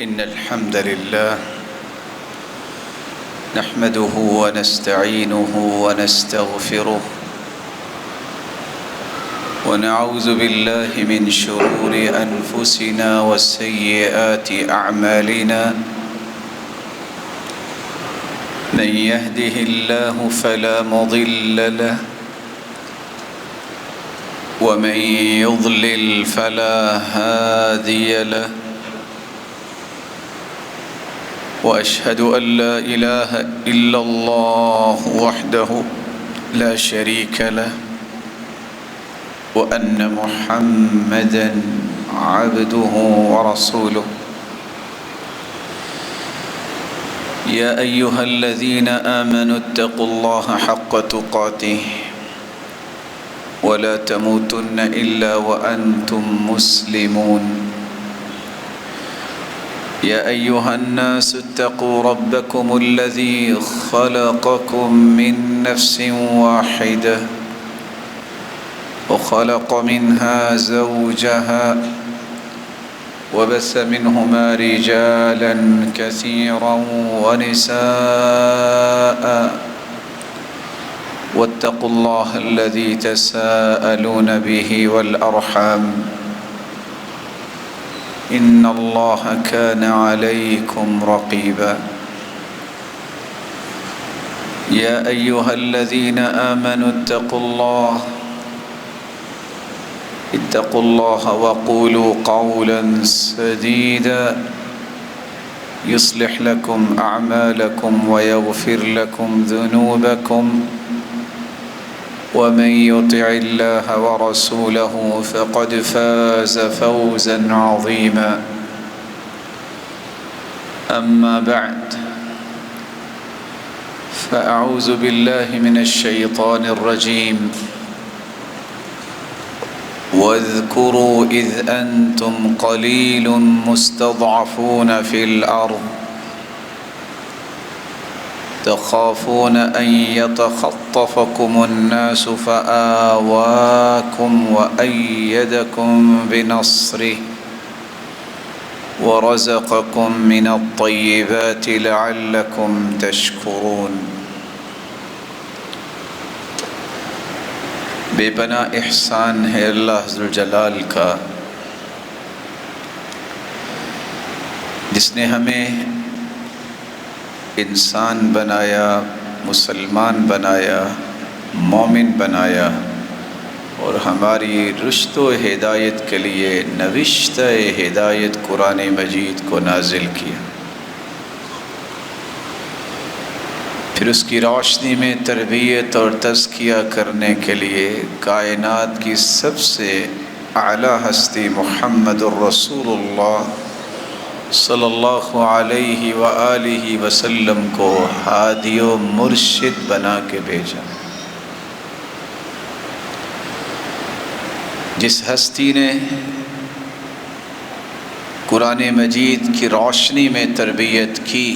إن الحمد لله نحمده ونستعينه ونستغفره ونعوذ بالله من شرور أنفسنا وسيئات أعمالنا من يهده الله فلا مضل له ومن يضلل فلا هادي له وأشهد أن لا إله إلا الله وحده لا شريك له وأن محمدًا عبده ورسوله يا أيها الذين آمنوا اتقوا الله حق تقاته ولا تموتن إلا وأنتم مسلمون يا أيها الناس اتقوا ربكم الذي خلقكم من نفس واحدة وخلق منها زوجها وبث منهما رجالا كثيرا ونساء واتقوا الله الذي تساءلون به والأرحام إن الله كان عليكم رقيبا يا أيها الذين آمنوا اتقوا الله وقولوا قولا سديدا يصلح لكم أعمالكم ويغفر لكم ذنوبكم ومن يطع الله ورسوله فقد فاز فوزا عظيما أما بعد فأعوذ بالله من الشيطان الرجيم واذكروا إذ أنتم قليل مستضعفون في الأرض تخافون أن يتخطفكم الناس فآواكم وأيدكم بنصره ورزقكم من الطيبات لعلكم تشكرون بے پناہ احسان ہے اللہ ذوالجلال کا، جس نے ہمیں انسان بنایا، مسلمان بنایا، مومن بنایا اور ہماری رشد و ہدایت کے لیے نوشتہ ہدایت قرآن مجید کو نازل کیا، پھر اس کی روشنی میں تربیت اور تزکیہ کرنے کے لیے کائنات کی سب سے اعلیٰ ہستی محمد الرسول اللہ صلی اللہ علیہ وآلہ وسلم کو ہادی و مرشد بنا کے بھیجا، جس ہستی نے قرآن مجید کی روشنی میں تربیت کی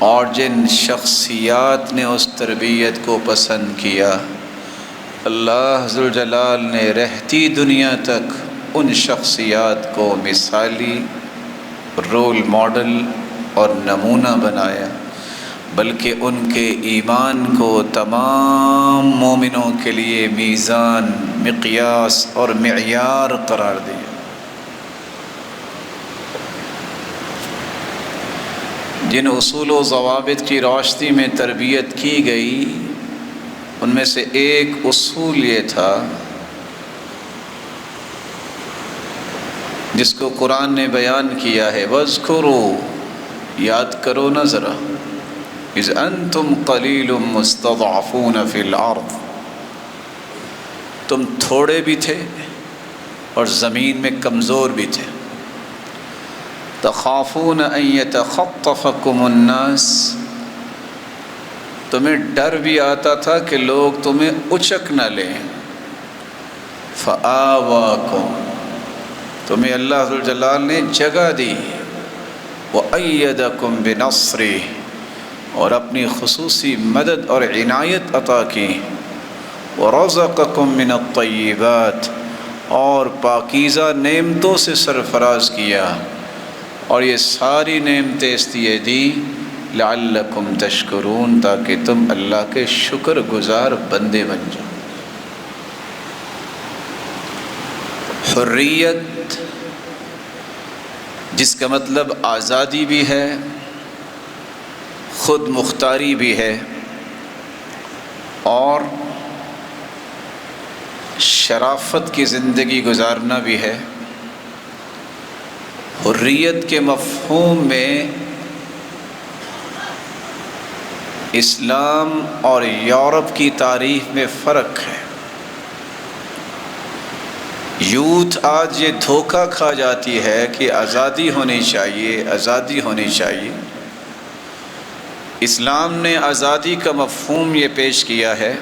اور جن شخصیات نے اس تربیت کو پسند کیا، اللہ ذوالجلال نے رہتی دنیا تک ان شخصیات کو مثالی رول ماڈل اور نمونہ بنایا، بلکہ ان کے ایمان کو تمام مومنوں کے لیے میزان، مقیاس اور معیار قرار دیا۔ جن اصول و ضوابط کی روشنی میں تربیت کی گئی، ان میں سے ایک اصول یہ تھا جس کو قرآن نے بیان کیا ہے، وَاذْكُرُوا، یاد کرو نا ذرا، اِذْ أَنْتُمْ قَلِيلٌ مُسْتَضْعَفُونَ فِي الْأَرْضِ، تم تھوڑے بھی تھے اور زمین میں کمزور بھی تھے، تخافون ان یتخطفکم الناس، تمہیں ڈر بھی آتا تھا کہ لوگ تمہیں اچک نہ لیں، فآواکم، تمہیں اللہ ذوالجلال نے جگہ دی، وأیدکم بنصرہ، اور اپنی خصوصی مدد اور عنایت عطا کی، وَرَزَقَكُم مِّنَ الطَّيِّبَاتِ، اور پاکیزہ نعمتوں سے سرفراز کیا، اور یہ ساری نعمتیں اس لیے دی لعلکم تشکرون، تاکہ تم اللہ کے شکر گزار بندے بن جاؤ۔ حریت جس کا مطلب آزادی بھی ہے، خود مختاری بھی ہے، اور شرافت کی زندگی گزارنا بھی ہے۔ حریت کے مفہوم میں اسلام اور یورپ کی تاریخ میں فرق ہے۔ یوتھ آج یہ دھوکہ کھا جاتی ہے کہ آزادی ہونی چاہیے، آزادی ہونی چاہیے۔ اسلام نے آزادی کا مفہوم یہ پیش کیا ہے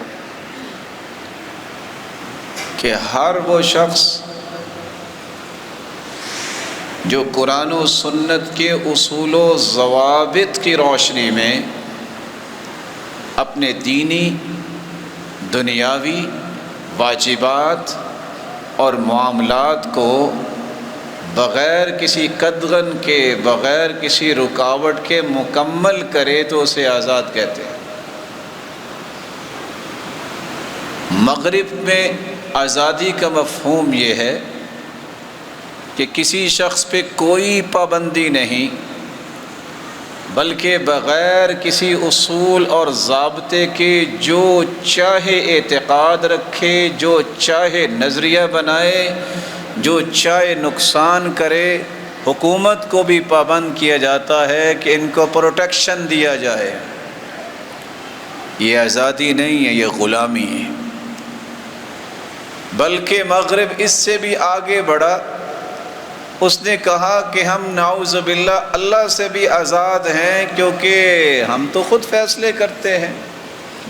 کہ ہر وہ شخص جو قرآن و سنت کے اصول و ضوابط کی روشنی میں اپنے دینی، دنیاوی واجبات اور معاملات کو بغیر کسی قدغن کے، بغیر کسی رکاوٹ کے مکمل کرے تو اسے آزاد کہتے ہیں۔ مغرب میں آزادی کا مفہوم یہ ہے کہ کسی شخص پہ کوئی پابندی نہیں، بلکہ بغیر کسی اصول اور ضابطے کے جو چاہے اعتقاد رکھے، جو چاہے نظریہ بنائے، جو چاہے نقصان کرے، حکومت کو بھی پابند کیا جاتا ہے کہ ان کو پروٹیکشن دیا جائے۔ یہ آزادی نہیں ہے، یہ غلامی ہے۔ بلکہ مغرب اس سے بھی آگے بڑھا، اس نے کہا کہ ہم نعوذ باللہ اللہ سے بھی آزاد ہیں، کیونکہ ہم تو خود فیصلے کرتے ہیں،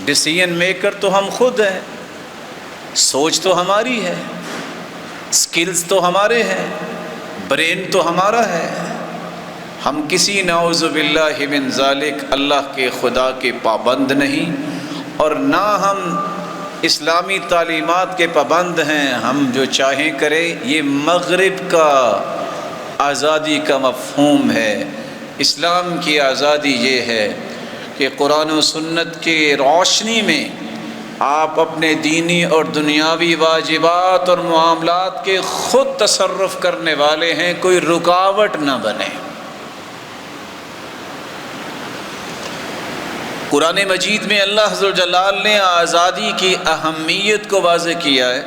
ڈیسیژن میکر تو ہم خود ہیں، سوچ تو ہماری ہے، سکلز تو ہمارے ہیں، برین تو ہمارا ہے، ہم کسی نعوذ باللہ من ذالک اللہ کے خدا کے پابند نہیں، اور نہ ہم اسلامی تعلیمات کے پابند ہیں، ہم جو چاہیں کریں۔ یہ مغرب کا آزادی کا مفہوم ہے۔ اسلام کی آزادی یہ ہے کہ قرآن و سنت کی روشنی میں آپ اپنے دینی اور دنیاوی واجبات اور معاملات کے خود تصرف کرنے والے ہیں، کوئی رکاوٹ نہ بنے۔ قرآن مجید میں اللہ عز و جلال نے آزادی کی اہمیت کو واضح کیا ہے۔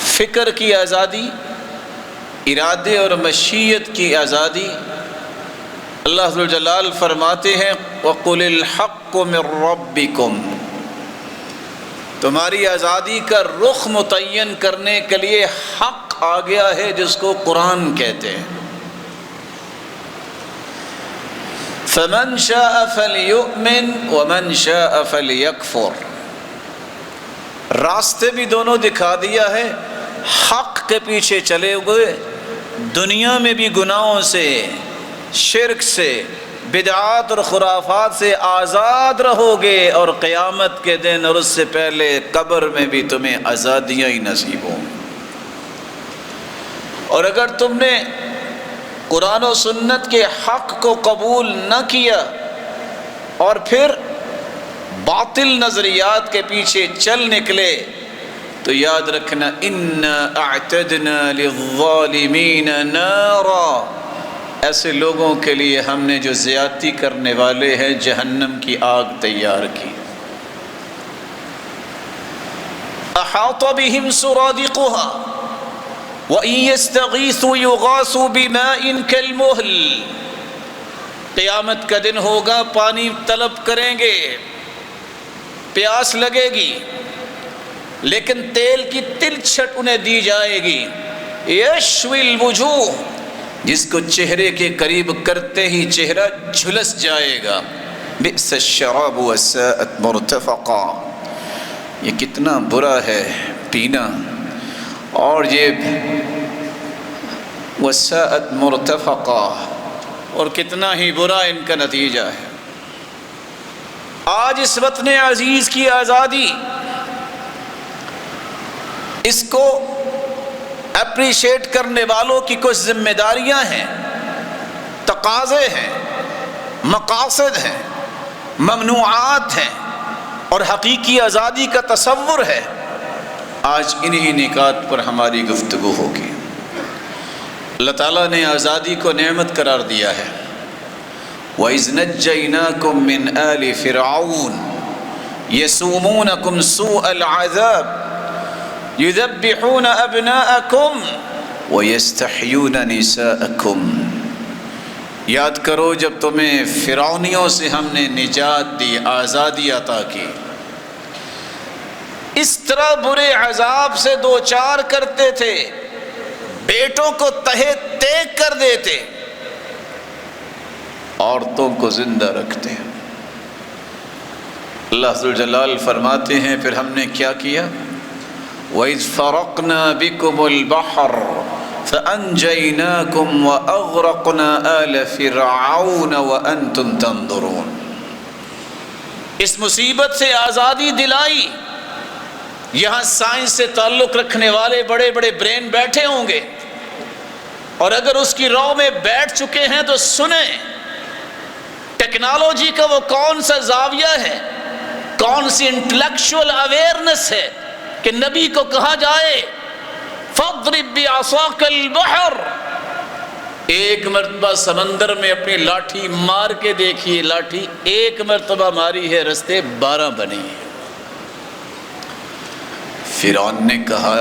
فکر کی آزادی، ارادے اور مشیت کی آزادی۔ اللہ عز و جلال فرماتے ہیں وَقُلِ الْحَقُّ مِن رَبِّكُمْ، تمہاری آزادی کا رخ متعین کرنے کے لیے حق آ گیا ہے، جس کو قرآن کہتے ہیں۔ فَمَنْ شَاءَ فَلْيُؤْمِنْ وَمَنْ شَاءَ فَلْيَكْفُرْ، راستے بھی دونوں دکھا دیا ہے، حق کے پیچھے چلے ہوئے، دنیا میں بھی گناہوں سے، شرک سے، بدعات اور خرافات سے آزاد رہو گے، اور قیامت کے دن اور اس سے پہلے قبر میں بھی تمہیں آزادیاں ہی نصیب ہوں۔ اور اگر تم نے قرآن و سنت کے حق کو قبول نہ کیا اور پھر باطل نظریات کے پیچھے چل نکلے، تو یاد رکھنا اِنَّا أَعْتَدْنَا لِلظَّالِمِينَ نَارًا، ایسے لوگوں کے لیے ہم نے جو زیادتی کرنے والے ہیں جہنم کی آگ تیار کی۔ أَحَاطَ بِهِمْ سُرَادِقُهَا وَإِن يَسْتَغِيثُوا يُغَاثُوا بِمَاءٍ كَالْمُهْلِ، قیامت کا دن ہوگا، پانی طلب کریں گے، پیاس لگے گی، لیکن تیل کی تلچھٹ انہیں دی جائے گی۔ یشوی الوجوہ، جس کو چہرے کے قریب کرتے ہی چہرہ جھلس جائے گا۔ بئس الشراب وساءت مرتفقا، یہ کتنا برا ہے پینا، اور یہ وساءت مرتفقا، اور کتنا ہی برا ان کا نتیجہ ہے۔ آج اس وطن عزیز کی آزادی، اس کو اپریشیٹ کرنے والوں کی کچھ ذمہ داریاں ہیں، تقاضے ہیں، مقاصد ہیں، ممنوعات ہیں اور حقیقی آزادی کا تصور ہے۔ آج انہی نکات پر ہماری گفتگو ہوگی۔ اللہ تعالیٰ نے آزادی کو نعمت قرار دیا ہے۔ وَإِذْ نَجَّيْنَاكُمْ مِنْ آلِ فِرْعَوْنَ يَسُومُونَكُمْ سُوءَ الْعَذَابِ يُذَبِّحُونَ أَبْنَاءَكُمْ وَيَسْتَحْيُونَ نِسَاءَكُمْ۔ یاد کرو جب تمہیں فرعونیوں سے ہم نے نجات دی، آزادی عطا کی، اس طرح برے عذاب سے دوچار کرتے تھے، بیٹوں کو تہے تیگ کر دیتے، عورتوں کو زندہ رکھتے۔ اللہ ذوالجلال فرماتے ہیں پھر ہم نے کیا کیا؟ وَإِذْ فَرَقْنَا بِكُمُ الْبَحْرَ فَأَنْجَيْنَاكُمْ وَأَغْرَقْنَا آلَ فِرْعَوْنَ وَأَنْتُمْ تَنْظُرُونَ۔ اس مصیبت سے آزادی دلائی۔ یہاں سائنس سے تعلق رکھنے والے بڑے بڑے برین بیٹھے ہوں گے، اور اگر اس کی رو میں بیٹھ چکے ہیں تو سنیں، ٹیکنالوجی کا وہ کون سا زاویہ ہے، کون سی انٹلیکچول اویئرنس ہے کہ نبی کو کہا جائے فَاضْرِبْ بِعَصَاكَ الْبَحْرَ، ایک مرتبہ سمندر میں اپنی لاٹھی مار کے دیکھیے، لاٹھی ایک مرتبہ ماری ہے، رستے 12 بنے ہیں۔ فرعون نے کہا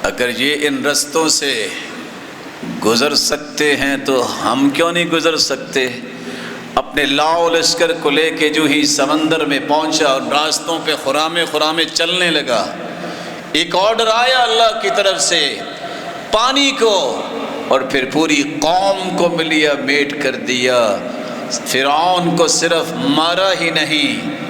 اگر یہ ان رستوں سے گزر سکتے ہیں تو ہم کیوں نہیں گزر سکتے؟ اپنے لاؤ لشکر کو لے کے جو ہی سمندر میں پہنچا اور راستوں پہ خرامے چلنے لگا، ایک آرڈر آیا اللہ کی طرف سے پانی کو، اور پھر پوری قوم کو ملیا میٹ کر دیا۔ فرعون کو صرف مارا ہی نہیں،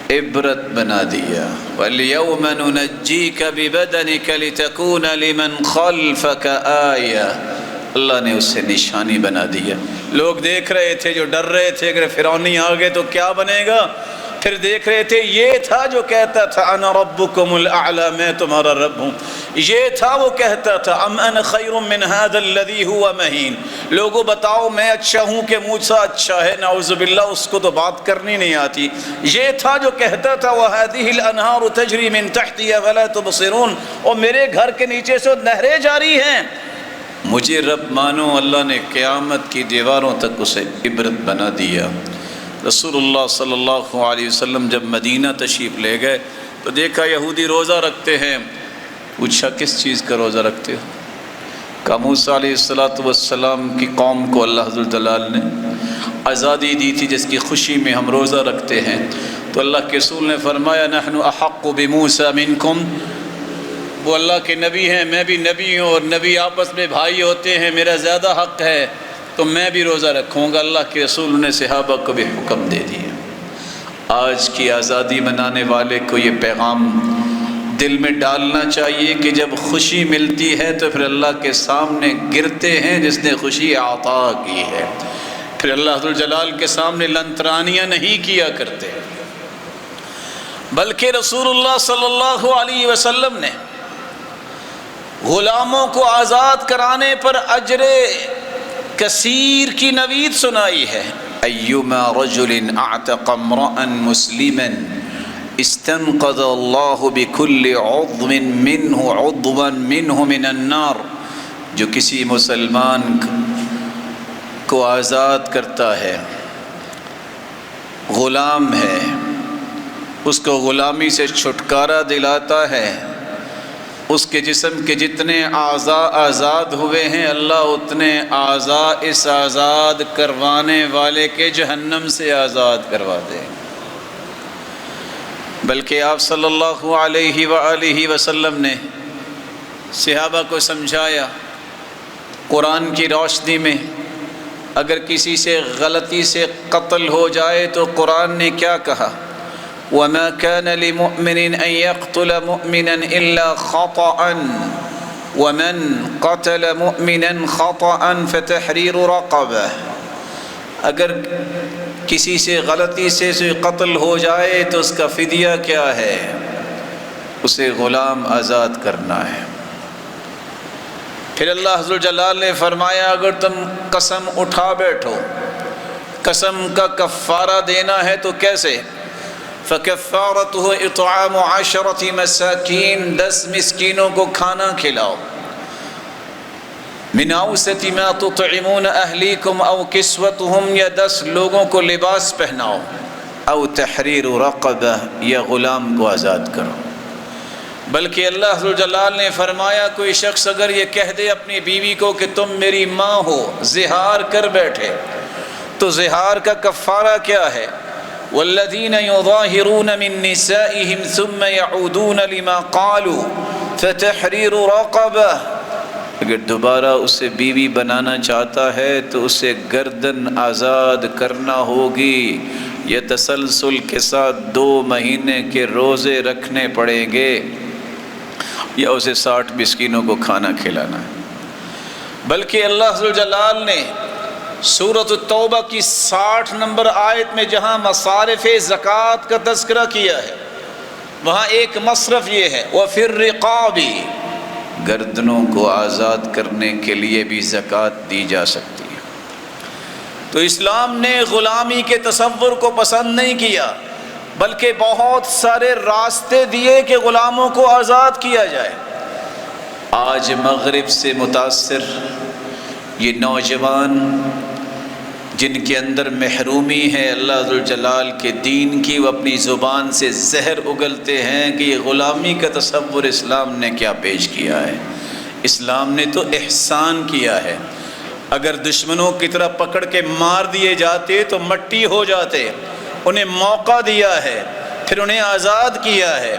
عبرت بنا دیا۔ وَالْيَوْمَ نُنَجِّيكَ بِبَدَنِكَ لِتَكُونَ لِمَنْ خَلْفَكَ آیَةً، اللہ نے اسے نشانی بنا دیا۔ لوگ دیکھ رہے تھے جو ڈر رہے تھے اگر فرعونی آ گئے تو کیا بنے گا، پھر دیکھ رہے تھے یہ تھا جو کہتا تھا انا ربکم الاعلی، میں تمہارا رب ہوں، یہ تھا وہ کہتا تھا ام انا خیر من هذا الذی هو مہین، لوگوں بتاؤ میں اچھا ہوں کہ مجھ سے اچھا ہے، نعوذ باللہ اس کو تو بات کرنی نہیں آتی۔ یہ تھا جو کہتا تھا وهذه الانہار تجری من تحتی فلا تبصرون، اور میرے گھر کے نیچے سے نہریں جاری ہیں، مجھے رب مانو۔ اللہ نے قیامت کی دیواروں تک اسے عبرت بنا دیا۔ رسول اللہ صلی اللہ علیہ وسلم جب مدینہ تشریف لے گئے تو دیکھا یہودی روزہ رکھتے ہیں، پوچھا کس چیز کا روزہ رکھتے ہو؟ کہا موسیٰ علیہ السلام کی قوم کو اللہ ذوالجلال نے آزادی دی تھی جس کی خوشی میں ہم روزہ رکھتے ہیں۔ تو اللہ کے رسول نے فرمایا نحن احق بموسیٰ منکم، وہ اللہ کے نبی ہیں، میں بھی نبی ہوں، اور نبی آپس میں بھائی ہوتے ہیں، میرا زیادہ حق ہے تو میں بھی روزہ رکھوں گا۔ اللہ کے رسول نے صحابہ کو بھی حکم دے دیا۔ آج کی آزادی منانے والے کو یہ پیغام دل میں ڈالنا چاہیے کہ جب خوشی ملتی ہے تو پھر اللہ کے سامنے گرتے ہیں جس نے خوشی عطا کی ہے، پھر اللہ ذوالجلال کے سامنے لنترانیاں نہیں کیا کرتے، بلکہ رسول اللہ صلی اللہ علیہ وسلم نے غلاموں کو آزاد کرانے پر اجر کثیر کی نوید سنائی ہے۔ ایما رجل اعتق امرأ مسلما استنقذ اللہ بكل عضو منه من النار، جو کسی مسلمان کو آزاد کرتا ہے، غلام ہے، اس کو غلامی سے چھٹکارا دلاتا ہے، اس کے جسم کے جتنے اعضاء آزاد ہوئے ہیں اللہ اتنے اعضاء اس آزاد کروانے والے کے جہنم سے آزاد کروا دے۔ بلکہ آپ صلی اللہ علیہ وآلہ وسلم نے صحابہ کو سمجھایا قرآن کی روشنی میں، اگر کسی سے غلطی سے قتل ہو جائے تو قرآن نے کیا کہا؟ وَمَا كَانَ لِمُؤْمِنٍ أَن يَقْتُلَ مُؤْمِنًا إِلَّا خَطَأً وَمَنْ قَتَلَ مُؤْمِنًا خَطَأً فَتَحْرِيرُ رَقَبَةٍ، اگر کسی سے غلطی سے قتل ہو جائے تو اس کا فدیہ کیا ہے؟ اسے غلام آزاد کرنا ہے۔ پھر اللہ ذو جلال نے فرمایا اگر تم قسم اٹھا بیٹھو، قسم کا کفارہ دینا ہے تو کیسے؟ فَكَفَّارَتُهُ إِطْعَامُ 10 مساکین، 10 مسکینوں کو کھانا کھلاؤ، مِنْ أَوْسَطِ مَا تُطْعِمُونَ أَهْلِيكُمْ أَوْ كِسْوَتُهُمْ، یا 10 لوگوں کو لباس پہناؤ، او تحریر رقبہ، یا غلام کو آزاد کرو۔ بلکہ اللہ ذو جلال نے فرمایا کوئی شخص اگر یہ کہہ دے اپنی بیوی کو کہ تم میری ماں ہو، زہار کر بیٹھے، تو زہار کا کفارہ کیا ہے؟ والذین یظاہرون من نسائہم ثم یعودون لما قالوا فتحریر رقبہ، اگر دوبارہ اسے بیوی بنانا چاہتا ہے تو اسے گردن آزاد کرنا ہوگی، یا تسلسل کے ساتھ 2 مہینے کے روزے رکھنے پڑیں گے، یا اسے 60 مسکینوں کو کھانا کھلانا ہے۔ بلکہ اللہ ذو جلال نے سورۃ التوبہ کی 60 نمبر آیت میں جہاں مصارف زکوٰۃ کا تذکرہ کیا ہے، وہاں ایک مصرف یہ ہے وَفِي الرِّقَابِ، گردنوں کو آزاد کرنے کے لیے بھی زکوٰۃ دی جا سکتی ہے۔ تو اسلام نے غلامی کے تصور کو پسند نہیں کیا، بلکہ بہت سارے راستے دیے کہ غلاموں کو آزاد کیا جائے۔ آج مغرب سے متاثر یہ نوجوان جن کے اندر محرومی ہے اللہ ذوالجلال کے دین کی، وہ اپنی زبان سے زہر اگلتے ہیں کہ یہ غلامی کا تصور اسلام نے کیا پیش کیا ہے۔ اسلام نے تو احسان کیا ہے، اگر دشمنوں کی طرح پکڑ کے مار دیے جاتے تو مٹی ہو جاتے، انہیں موقع دیا ہے، پھر انہیں آزاد کیا ہے،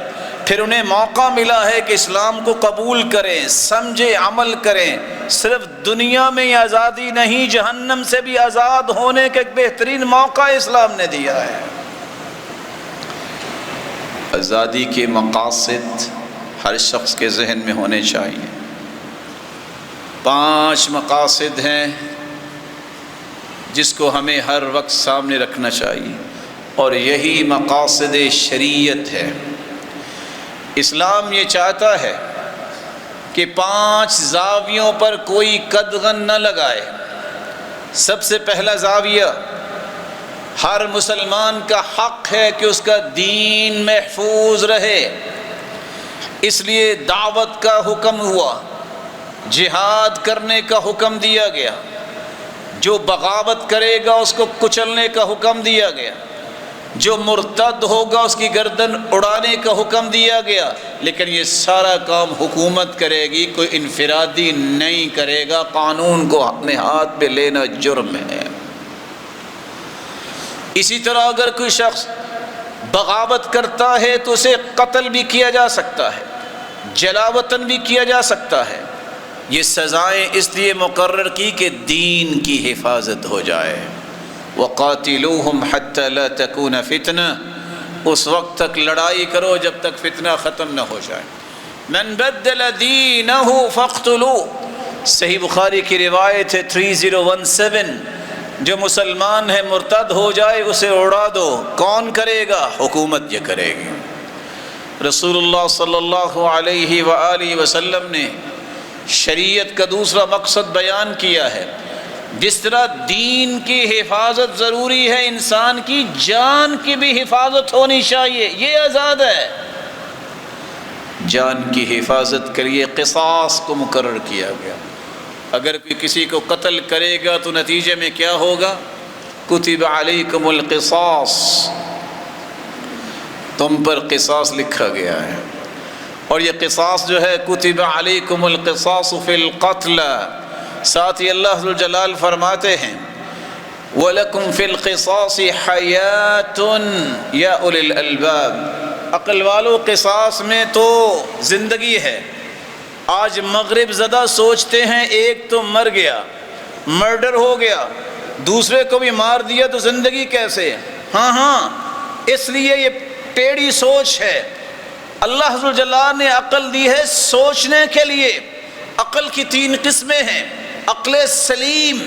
پھر انہیں موقع ملا ہے کہ اسلام کو قبول کریں، سمجھیں، عمل کریں۔ صرف دنیا میں آزادی نہیں، جہنم سے بھی آزاد ہونے کا ایک بہترین موقع اسلام نے دیا ہے۔ آزادی کے مقاصد ہر شخص کے ذہن میں ہونے چاہیے۔ 5 مقاصد ہیں جس کو ہمیں ہر وقت سامنے رکھنا چاہیے، اور یہی مقاصد شریعت ہے۔ اسلام یہ چاہتا ہے کہ 5 زاویوں پر کوئی قدغن نہ لگائے۔ سب سے پہلا زاویہ، ہر مسلمان کا حق ہے کہ اس کا دین محفوظ رہے، اس لیے دعوت کا حکم ہوا، جہاد کرنے کا حکم دیا گیا، جو بغاوت کرے گا اس کو کچلنے کا حکم دیا گیا، جو مرتد ہوگا اس کی گردن اڑانے کا حکم دیا گیا۔ لیکن یہ سارا کام حکومت کرے گی، کوئی انفرادی نہیں کرے گا۔ قانون کو اپنے ہاتھ میں لینا جرم ہے۔ اسی طرح اگر کوئی شخص بغاوت کرتا ہے تو اسے قتل بھی کیا جا سکتا ہے، جلا وطن بھی کیا جا سکتا ہے۔ یہ سزائیں اس لیے مقرر کی کہ دین کی حفاظت ہو جائے۔ وَقَاتِلُوهُمْ حَتَّى لَا تَكُونَ فِتْنَةٌ، اس وقت تک لڑائی کرو جب تک فتنہ ختم نہ ہو جائے۔ مَنْ بَدَّلَ دِينَهُ فَاقْتُلُوهُ، صحیح بخاری کی روایت ہے 3017، جو مسلمان ہے مرتد ہو جائے اسے اڑا دو۔ کون کرے گا؟ حکومت یہ کرے گی۔ رسول اللہ صلی اللہ علیہ وآلہ وسلم نے شریعت کا دوسرا مقصد بیان کیا ہے۔ جس طرح دین کی حفاظت ضروری ہے، انسان کی جان کی بھی حفاظت ہونی چاہیے، یہ آزاد ہے۔ جان کی حفاظت کے لیے قصاص کو مقرر کیا گیا۔ اگر کوئی کسی کو قتل کرے گا تو نتیجے میں کیا ہوگا؟ کتب علیکم القصاص، تم پر قصاص لکھا گیا ہے۔ اور یہ قصاص جو ہے کتب علیکم القصاص فی القتل، ساتھ ہی اللہ ذو الجلال فرماتے ہیں وَلَكُمْ فِي الْقِصَاصِ حَيَاةٌ يَا أُولِي الْأَلْبَابِ، عقل والو قصاص میں تو زندگی ہے۔ آج مغرب زدہ سوچتے ہیں ایک تو مر گیا، مرڈر ہو گیا، دوسرے کو بھی مار دیا تو زندگی کیسے؟ ہاں اس لیے یہ ٹیڑھی سوچ ہے۔ اللہ ذو الجلال نے عقل دی ہے سوچنے کے لیے۔ عقل کی 3 قسمیں ہیں۔ عقل سلیم،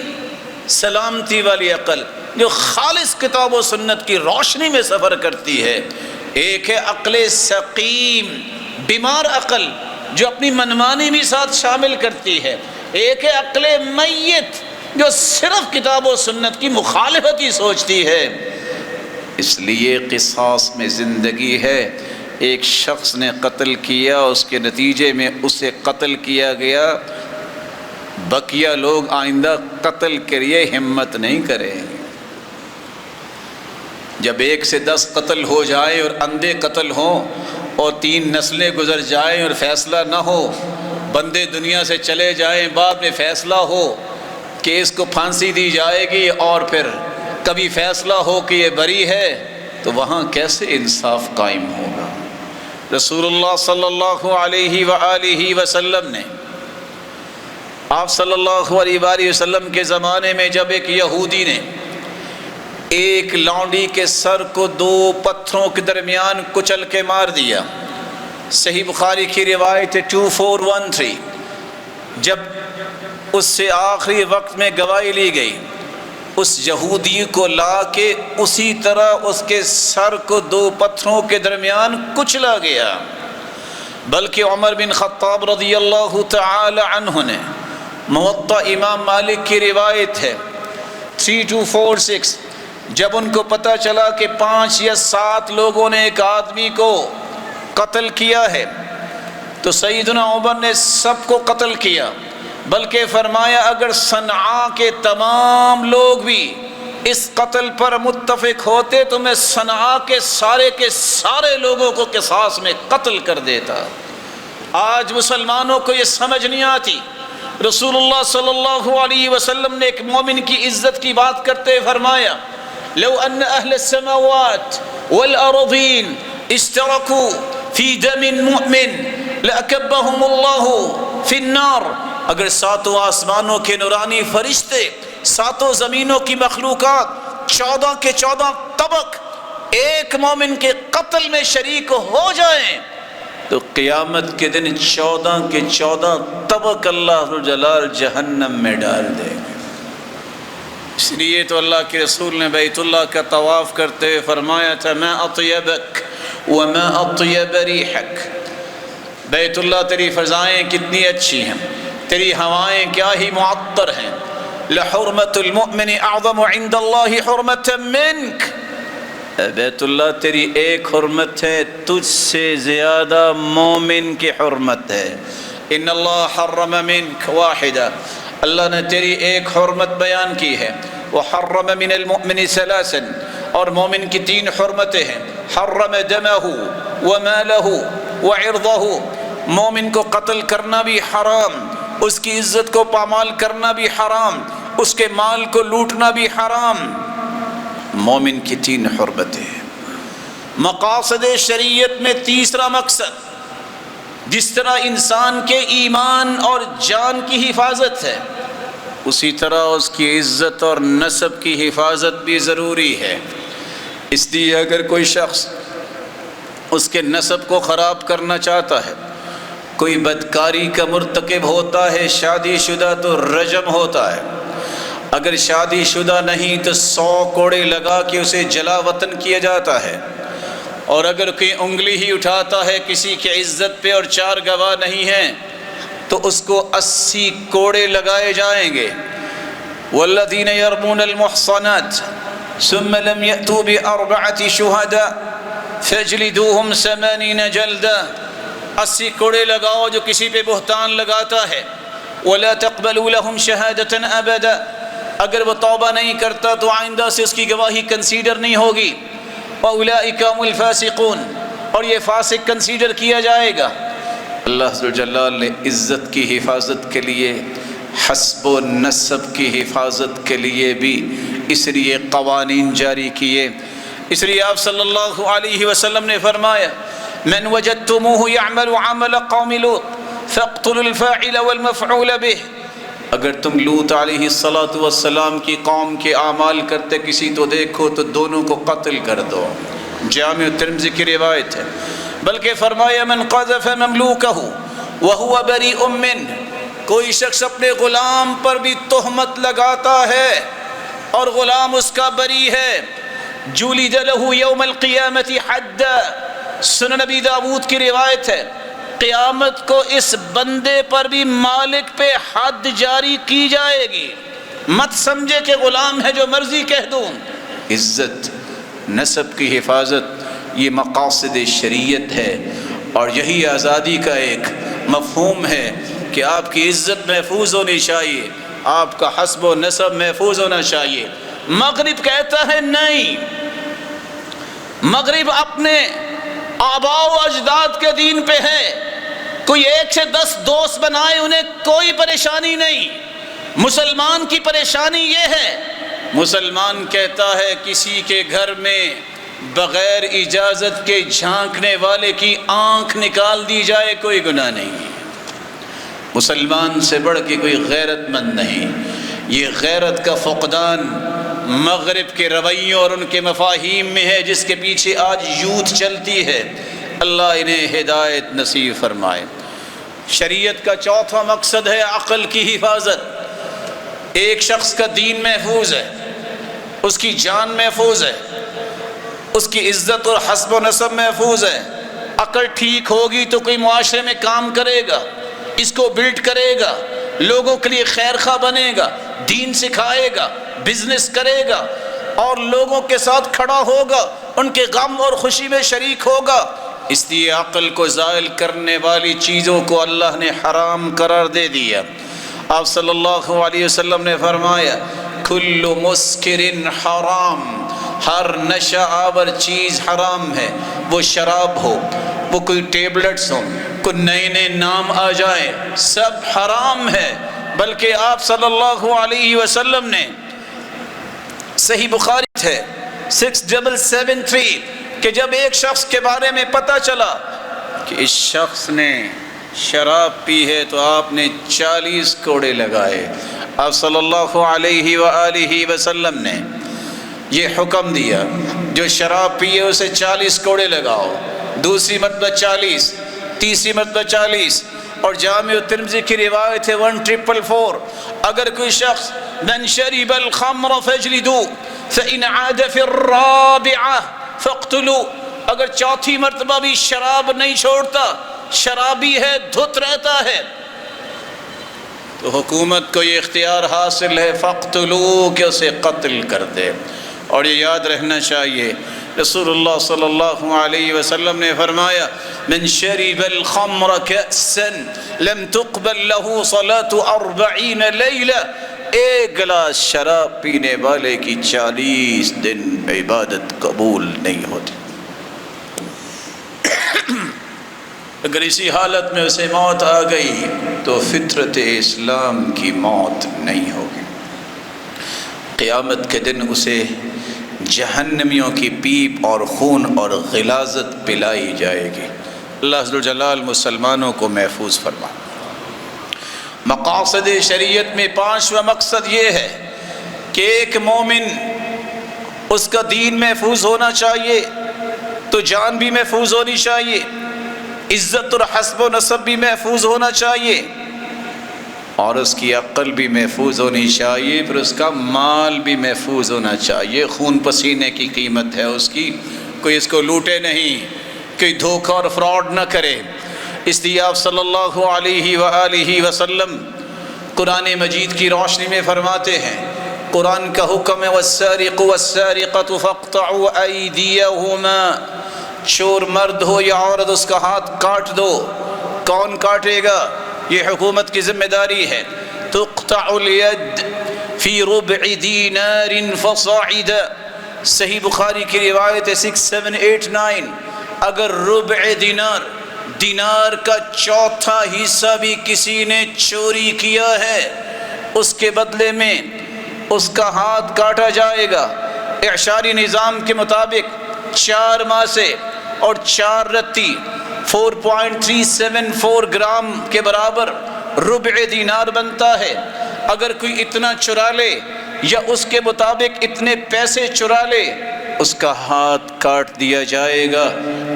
سلامتی والی عقل جو خالص کتاب و سنت کی روشنی میں سفر کرتی ہے۔ ایک ہے عقل سقیم، بیمار عقل جو اپنی منمانی بھی ساتھ شامل کرتی ہے۔ ایک ہے عقل میت جو صرف کتاب و سنت کی مخالفت ہی سوچتی ہے۔ اس لیے قصاص میں زندگی ہے۔ ایک شخص نے قتل کیا، اس کے نتیجے میں اسے قتل کیا گیا، بقیہ لوگ آئندہ قتل کے لیے ہمت نہیں کریں۔ جب 1 سے 10 قتل ہو جائیں اور اندھے قتل ہوں اور 3 نسلیں گزر جائیں اور فیصلہ نہ ہو، بندے دنیا سے چلے جائیں، بعد میں فیصلہ ہو کہ اس کو پھانسی دی جائے گی اور پھر کبھی فیصلہ ہو کہ یہ بری ہے، تو وہاں کیسے انصاف قائم ہوگا؟ رسول اللہ صلی اللہ علیہ وآلہ وسلم نے، آپ صلی اللہ علیہ وآلہ وسلم کے زمانے میں جب ایک یہودی نے ایک لونڈی کے سر کو 2 پتھروں کے درمیان کچل کے مار دیا، صحیح بخاری کی روایت 2413، جب اس سے آخری وقت میں گواہی لی گئی، اس یہودی کو لا کے اسی طرح اس کے سر کو 2 پتھروں کے درمیان کچلا گیا۔ بلکہ عمر بن خطاب رضی اللہ تعالی عنہ نے، موطا امام مالک کی روایت ہے 3246، جب ان کو پتہ چلا کہ 5 یا 7 لوگوں نے ایک آدمی کو قتل کیا ہے، تو سیدنا عمر نے سب کو قتل کیا، بلکہ فرمایا اگر صنعاء کے تمام لوگ بھی اس قتل پر متفق ہوتے تو میں صنعاء کے سارے لوگوں کو قصاص میں قتل کر دیتا۔ آج مسلمانوں کو یہ سمجھ نہیں آتی۔ رسول اللہ صلی اللہ علیہ وسلم نے ایک مومن کی عزت کی بات کرتے فرمایا لو ان اہل السماوات والارضین اشترکوا فی دم مؤمن لأکبہم اللہ فی النار، اگر 7 آسمانوں کے نورانی فرشتے، 7 زمینوں کی مخلوقات، 14 کے 14 طبق ایک مومن کے قتل میں شریک ہو جائیں تو قیامت کے دن 14 کے 14 طبق اللہ جلال جہنم میں ڈال دے گا۔ اس لیے تو اللہ کے رسول نے بیت اللہ کا طواف کرتے ہوئے فرمایا تھا ما اطیبک وما اطیب ریحک، بیت اللہ تیری فضائیں کتنی اچھی ہیں، تیری ہوائیں کیا ہی معطر ہیں، لحرمت المؤمن اعظم عند اللہ حرمت منک، بیت اللہ تیری ایک حرمت ہے، تجھ سے زیادہ مومن کی حرمت ہے۔ ان اللہ حرم منک واحدہ، اللہ نے تیری ایک حرمت بیان کی ہے، وحرم من المؤمن ثلاثا، اور مومن کی 3 حرمتیں ہیں، حرم دمہ ومالہ وعرضہ، مومن کو قتل کرنا بھی حرام، اس کی عزت کو پامال کرنا بھی حرام، اس کے مال کو لوٹنا بھی حرام۔ مومن کی 3 حرمتیں ہیں۔ مقاصد شریعت میں تیسرا مقصد، جس طرح انسان کے ایمان اور جان کی حفاظت ہے، اسی طرح اس کی عزت اور نسب کی حفاظت بھی ضروری ہے۔ اس لیے اگر کوئی شخص اس کے نسب کو خراب کرنا چاہتا ہے، کوئی بدکاری کا مرتکب ہوتا ہے، شادی شدہ تو رجم ہوتا ہے، اگر شادی شدہ نہیں تو 100 کوڑے لگا کے اسے جلا وطن کیا جاتا ہے، اور اگر کوئی انگلی ہی اٹھاتا ہے کسی کی عزت پہ اور 4 گواہ نہیں ہیں تو اس کو 80 کوڑے لگائے جائیں گے۔ والذین یرمون المحصنات ثم لم یأتوا بأربعة شہداء فاجلدوہم 80 جلدہ، 80 کوڑے لگاؤ جو کسی پہ بہتان لگاتا ہے۔ ولا تقبلوا لهم شہادة ابدا، اگر وہ توبہ نہیں کرتا تو آئندہ سے اس کی گواہی کنسیڈر نہیں ہوگی۔ وَأُولَئِكَ هُمُ الْفَاسِقُونَ، اور یہ فاسق کنسیڈر کیا جائے گا۔ اللہ ذو الجلال نے عزت کی حفاظت کے لیے، حسب و نسب کی حفاظت کے لیے بھی اس لیے قوانین جاری کیے۔ اس لیے آپ صلی اللہ علیہ وسلم نے فرمایا من وجدتموه يعمل عمل قوم لوط فاقتلوا الفاعل والمفعول به، اگر تم لوط علیہ السلام کی قوم کے اعمال کرتے کسی تو دیکھو تو دونوں کو قتل کر دو، جامع ترمذی کی روایت ہے۔ بلکہ فرمایا من قذف مملوکہ وهو بریء منہ، کوئی شخص اپنے غلام پر بھی تہمت لگاتا ہے اور غلام اس کا بری ہے، جلد له یوم القیامت حدا، سنن نبی داود کی روایت ہے قیامت کو اس بندے پر بھی مالک پہ حد جاری کی جائے گی. مت سمجھے کہ غلام ہے جو مرضی کہہ دوں. عزت، نسب کی حفاظت یہ مقاصد شریعت ہے، اور یہی آزادی کا ایک مفہوم ہے کہ آپ کی عزت محفوظ ہونی چاہیے، آپ کا حسب و نسب محفوظ ہونا چاہیے. مغرب کہتا ہے نہیں، مغرب اپنے آباء و اجداد کے دین پہ ہے. کوئی 1 سے 10 دوست بنائے، انہیں کوئی پریشانی نہیں. مسلمان کی پریشانی یہ ہے، مسلمان کہتا ہے کسی کے گھر میں بغیر اجازت کے جھانکنے والے کی آنکھ نکال دی جائے کوئی گناہ نہیں. مسلمان سے بڑھ کے کوئی غیرت مند نہیں. یہ غیرت کا فقدان مغرب کے رویوں اور ان کے مفاہیم میں ہے، جس کے پیچھے آج یوتھ چلتی ہے. اللہ انہیں ہدایت نصیب فرمائے. شریعت کا چوتھا مقصد ہے عقل کی حفاظت. ایک شخص کا دین محفوظ ہے، اس کی جان محفوظ ہے، اس کی عزت اور حسب و نسب محفوظ ہے. عقل ٹھیک ہوگی تو کوئی معاشرے میں کام کرے گا، اس کو بلڈ کرے گا، لوگوں کے لیے خیر خواہ بنے گا، دین سکھائے گا، بزنس کرے گا، اور لوگوں کے ساتھ کھڑا ہوگا، ان کے غم اور خوشی میں شریک ہوگا. اس لیے عقل کو زائل کرنے والی چیزوں کو اللہ نے حرام قرار دے دیا. آپ صلی اللہ علیہ وسلم نے فرمایا کل مسکر حرام، ہر نشہ آور چیز حرام ہے. وہ شراب ہو، وہ کوئی ٹیبلٹس ہوں، کوئی نئے نئے نام آ جائیں، سب حرام ہے. بلکہ آپ صلی اللہ علیہ وسلم نے، صحیح بخاری ہے 6773، کہ جب ایک شخص کے بارے میں پتہ چلا کہ اس شخص نے شراب پی ہے تو آپ نے 40 کوڑے لگائے. آپ صلی اللہ علیہ وآلہ وسلم نے یہ حکم دیا جو شراب پیے اسے 40 کوڑے لگاؤ. دوسری مرتبہ 40، تیسری مرتبہ 40، اور جامع ترمذی کی روایت ہے 1444، اگر کوئی شخص من شرب الخمر فاجلدوا فإن عاد في الرابعة فاقتلوا، اگر چوتھی مرتبہ بھی شراب نہیں چھوڑتا، شرابی ہے، دھت رہتا ہے، تو حکومت کو یہ اختیار حاصل ہے فاقتلوا کہ اسے قتل کر دے. اور یہ یاد رہنا چاہیے رسول اللہ صلی اللہ علیہ وسلم نے فرمایا من شرب الخمر كأسا لم تقبل له صلاة 40 لیلہ، ایک گلاس شراب پینے والے کی 40 دن عبادت قبول نہیں ہوتی. اگر اسی حالت میں اسے موت آ گئی تو فطرت اسلام کی موت نہیں ہوگی. قیامت کے دن اسے جہنمیوں کی پیپ اور خون اور غلاظت پلائی جائے گی. اللہ ذو الجلال مسلمانوں کو محفوظ فرما. مقاصد شریعت میں 5واں مقصد یہ ہے کہ ایک مومن، اس کا دین محفوظ ہونا چاہیے تو جان بھی محفوظ ہونی چاہیے، عزت اور حسب و نسب بھی محفوظ ہونا چاہیے، اور اس کی عقل بھی محفوظ ہونی چاہیے، پھر اس کا مال بھی محفوظ ہونا چاہیے. خون پسینے کی قیمت ہے اس کی، کوئی اس کو لوٹے نہیں، کوئی دھوکہ اور فراڈ نہ کرے. اس لیے آپ صلی اللہ علیہ وآلہ وسلم قرآن مجید کی روشنی میں فرماتے ہیں، قرآن کا حکم ہے والسارق والسارقۃ فاقطعوا ایدیہما، چور مرد ہو یا عورت اس کا ہاتھ کاٹ دو. کون کاٹے گا؟ یہ حکومت کی ذمہ داری ہے. تقطع الید فی ربع دینار فصاعدا، صحیح بخاری کی روایت ہے 6789، اگر ربع دینار کا چوتھا حصہ بھی کسی نے چوری کیا ہے، اس کے بدلے میں اس کا ہاتھ کاٹا جائے گا. اعشاری نظام کے مطابق 4 ماہ سے اور 4 رتی 4.374 گرام کے برابر ربع دینار بنتا ہے. اگر کوئی اتنا چرا لے یا اس کے مطابق اتنے پیسے چرا لے، اس کا ہاتھ کاٹ دیا جائے گا.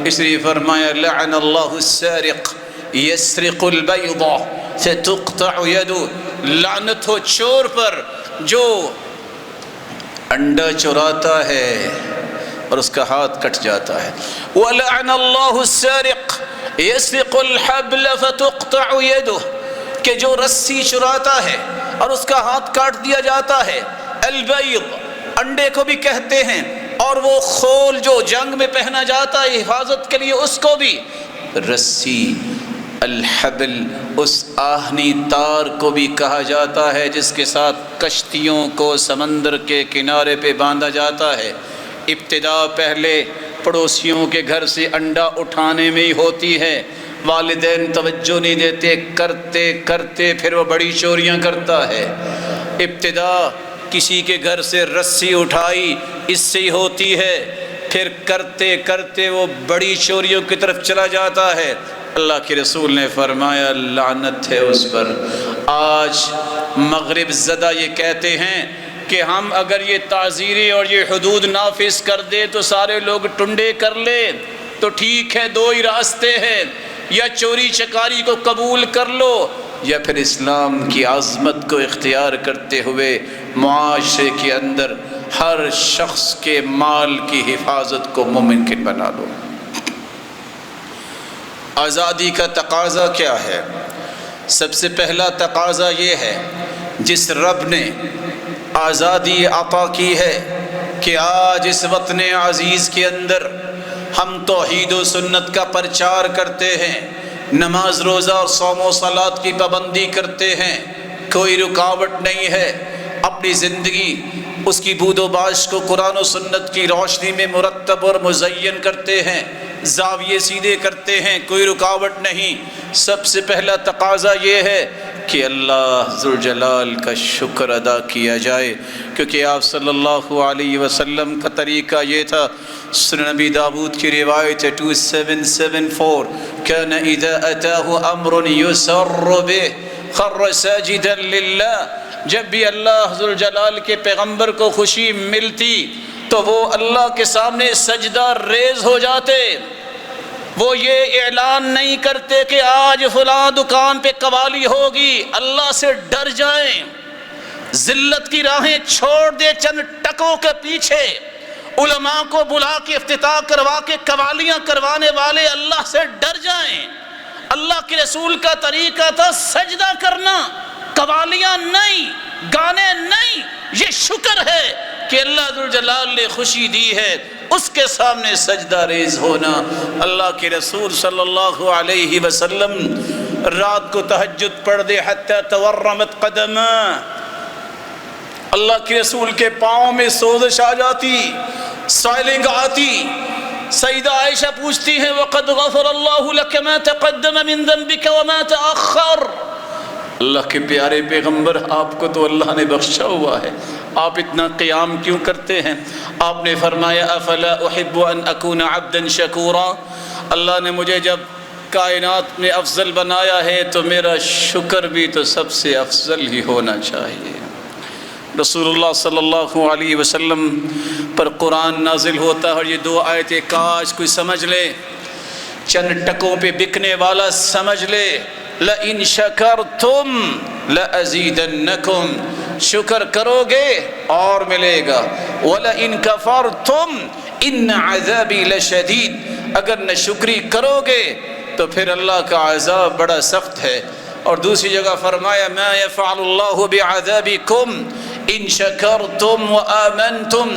اس لیے فرمایا لعن اللہ السارق یسرق البیضہ فتقطع یدہ، لعنت ہو چور پر جو انڈا چراتا ہے اور اس کا ہاتھ کٹ جاتا ہے. وَلَعَنَ اللَّهُ السَّارِقَ یسرق الحبل فتقطع یدہ، کہ جو رسی چراتا ہے اور اس کا ہاتھ کاٹ دیا جاتا ہے، البیض انڈے کو بھی کہتے ہیں، اور وہ خول جو جنگ میں پہنا جاتا ہے حفاظت کے لیے اس کو بھی، رسی الحبل اس آہنی تار کو بھی کہا جاتا ہے جس کے ساتھ کشتیوں کو سمندر کے کنارے پہ باندھا جاتا ہے۔ ابتدا پہلے پڑوسیوں کے گھر سے انڈا اٹھانے میں ہی ہوتی ہے، والدین توجہ نہیں دیتے، کرتے کرتے پھر وہ بڑی چوریاں کرتا ہے۔ ابتدا کسی کے گھر سے رسی اٹھائی، اس سے ہی ہوتی ہے، پھر کرتے کرتے وہ بڑی چوریوں کی طرف چلا جاتا ہے۔ اللہ کے رسول نے فرمایا لعنت ہے اس پر۔ آج مغرب زدہ یہ کہتے ہیں کہ ہم اگر یہ تعزیریں اور یہ حدود نافذ کر دیں تو سارے لوگ ٹنڈے کر لیں، تو ٹھیک ہے، دو ہی راستے ہیں، یا چوری چکاری کو قبول کر لو یا پھر اسلام کی عظمت کو اختیار کرتے ہوئے معاشرے کے اندر ہر شخص کے مال کی حفاظت کو ممکن بنا لو۔ آزادی کا تقاضا کیا ہے؟ سب سے پہلا تقاضا یہ ہے، جس رب نے آزادی عطا کی ہے کہ آج اس وطن عزیز کے اندر ہم توحید و سنت کا پرچار کرتے ہیں، نماز روزہ اور صوم و صلات کی پابندی کرتے ہیں، کوئی رکاوٹ نہیں ہے، اپنی زندگی اس کی بود و باش کو قرآن و سنت کی روشنی میں مرتب اور مزین کرتے ہیں، زاویے سیدھے کرتے ہیں، کوئی رکاوٹ نہیں۔ سب سے پہلا تقاضا یہ ہے کہ اللہ ذوالجلال کا شکر ادا کیا جائے، کیونکہ آپ صلی اللہ علیہ وسلم کا طریقہ یہ تھا۔ سنن نبی داؤد کی روایت ہے 2774، كان اذا اتاه امر يسر به خر ساجدا للہ، جب بھی اللہ ذوالجلال کے پیغمبر کو خوشی ملتی تو وہ اللہ کے سامنے سجدہ ریز ہو جاتے۔ وہ یہ اعلان نہیں کرتے کہ آج فلاں دکان پہ قوالی ہوگی، اللہ سے ڈر جائیں، ذلت کی راہیں چھوڑ دے، چند ٹکوں کے پیچھے علماء کو بلا کے افتتاح کروا کے قوالیاں کروانے والے اللہ سے ڈر جائیں۔ اللہ کے رسول کا طریقہ تھا سجدہ کرنا، قوالیاں نہیں، گانے نہیں۔ یہ شکر ہے کہ اللہ ذوالجلال نے خوشی دی ہے، اس کے سامنے سجدہ ریز ہونا۔ اللہ کے رسول صلی اللہ علیہ وسلم رات کو تہجد پڑھ دے حتی تورمت قدمہ، اللہ کے رسول کے پاؤں میں سوزش آ جاتی، سویلنگ آتی۔ سیدہ عائشہ پوچھتی ہیں وَقَدْ غَفَرَ اللَّهُ لَكَ مَا تَقَدَّمَ مِن ذَنبِكَ وَمَا تَأَخَّرَ، اللہ کے پیارے پیغمبر آپ کو تو اللہ نے بخشا ہوا ہے، آپ اتنا قیام کیوں کرتے ہیں؟ آپ نے فرمایا افلا احب ان اکون عبدا شکورا، اللہ نے مجھے جب کائنات میں افضل بنایا ہے تو میرا شکر بھی تو سب سے افضل ہی ہونا چاہیے۔ رسول اللہ صلی اللہ علیہ وسلم پر قرآن نازل ہوتا ہے اور یہ دو آیتیں کاش کوئی سمجھ لے، چند ٹکوں پہ بکنے والا سمجھ لے، لَإِن شَكَرْتُمْ لَأَزِيدَنَّكُمْ، شکر کرو گے اور ملے گا، وَلَإِن كَفَرْتُمْ إِنَّ عَذَابِي لَشَدِيدٌ، اگر ناشکری کرو گے تو پھر اللہ کا عذاب بڑا سخت ہے۔ اور دوسری جگہ فرمایا مَا يَفْعَلُ اللَّهُ بِعَذَابِكُمْ إِن شَكَرْتُمْ وَآمَنْتُمْ،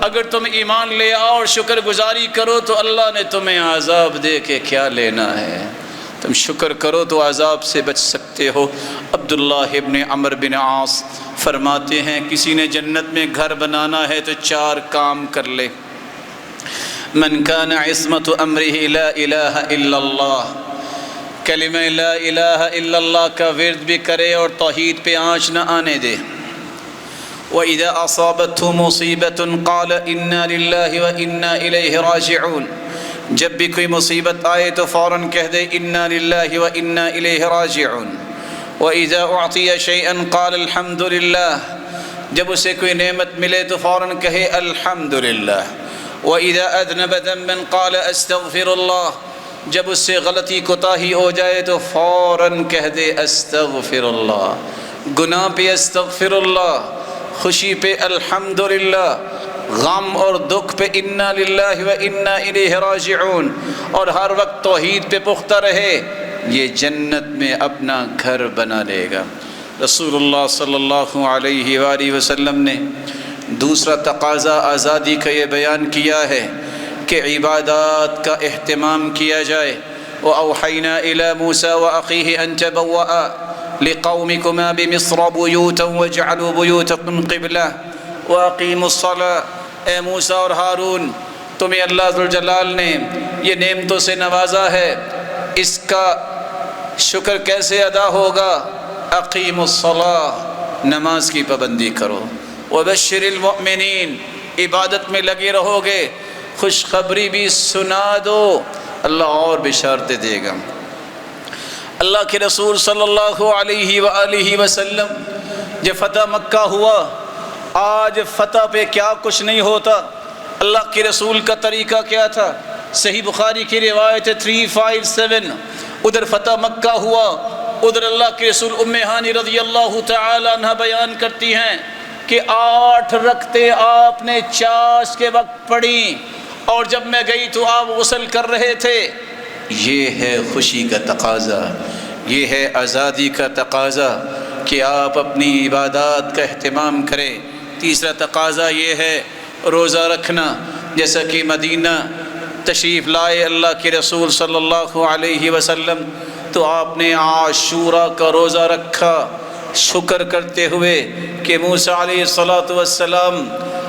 اگر تم ایمان لے آؤ اور شکر گزاری کرو تو اللہ نے تمہیں عذاب دے کے کیا لینا ہے، تم شکر کرو تو عذاب سے بچ سکتے ہو۔ عبداللہ ابن عمر بن عاص فرماتے ہیں کسی نے جنت میں گھر بنانا ہے تو 4 کام کر لے، من کان عصمت امرہ لا الہ الا اللہ، کلمہ لا الہ الا اللہ کا ورد بھی کرے اور توحید پہ آنچ نہ آنے دے۔ وَإِذَا أَصَابَتْهُ مُصِيبَةٌ قَالَ إِنَّا لِلَّهِ وَإِنَّا إِلَيْهِ رَاجِعُونَ، جب بھی کوئی مصیبت آئے تو فوراً کہہ دے اِنَّا لِلَّهِ وَإِنَّا إِلَيْهِ رَاجِعُونَ۔ وَإِذَا أُعْطِيَ شَيْئًا قَالَ الْحَمْدُ لِلَّهِ، جب اسے کوئی نعمت ملے تو فوراً کہے الحمد للہ۔ وَإِذَا أَذْنَبَ ذَنبًا قَالَ أَسْتَغْفِرُ اللَّهِ، جب اس سے غلطی کوتاہی ہو جائے تو فوراً کہہ دے استغفر اللہ، گناہ پہ استغفر اللہ، خوشی پہ الحمدللہ، غم اور دکھ پہ انا للہ و انا الیہ راجعون، اور ہر وقت توحید پہ پختہ رہے، یہ جنت میں اپنا گھر بنا لے گا۔ رسول اللہ صلی اللہ علیہ وآلہ وسلم نے دوسرا تقاضا آزادی کا یہ بیان کیا ہے کہ عبادات کا اہتمام کیا جائے۔ وَأَوْحَيْنَا إِلَى مُوسَى وَأَخِيهِ أَن تَبَوَّآ لِقَوْمِكُمَا بِمِصْرَ بُيُوتًا وَاجْعَلُوا بُيُوتَكُمْ قِبْلَةً وَأَقِيمُوا الصَّلَاةَ۔ اے موسیٰ اور ہارون، تمہیں اللہ ذوالجلال نے یہ نعمتوں سے نوازا ہے، اس کا شکر کیسے ادا ہوگا؟ اقیم الصلاۃ، نماز کی پابندی کرو۔ وبشر المؤمنین، عبادت میں لگے رہو گے، خوشخبری بھی سنا دو، اللہ اور بشارتیں دے گا۔ اللہ کے رسول صلی اللہ علیہ وآلہ وسلم جب فتح مکہ ہوا، آج فتح پہ کیا کچھ نہیں ہوتا، اللہ کے رسول کا طریقہ کیا تھا؟ صحیح بخاری کی روایت 357، ادھر فتح مکہ ہوا، ادھر اللہ کے رسول ام ہانی رضی اللہ تعالی عنہ بیان کرتی ہیں کہ 8 رکعتیں آپ نے چاش کے وقت پڑھی، اور جب میں گئی تو آپ غسل کر رہے تھے۔ یہ ہے خوشی کا تقاضا، یہ ہے آزادی کا تقاضا کہ آپ اپنی عبادات کا اہتمام کریں۔ تیسرا تقاضا یہ ہے روزہ رکھنا، جیسا کہ مدینہ تشریف لائے اللہ کے رسول صلی اللہ علیہ وسلم تو آپ نے عاشورہ کا روزہ رکھا، شکر کرتے ہوئے کہ موسیٰ علیہ السلام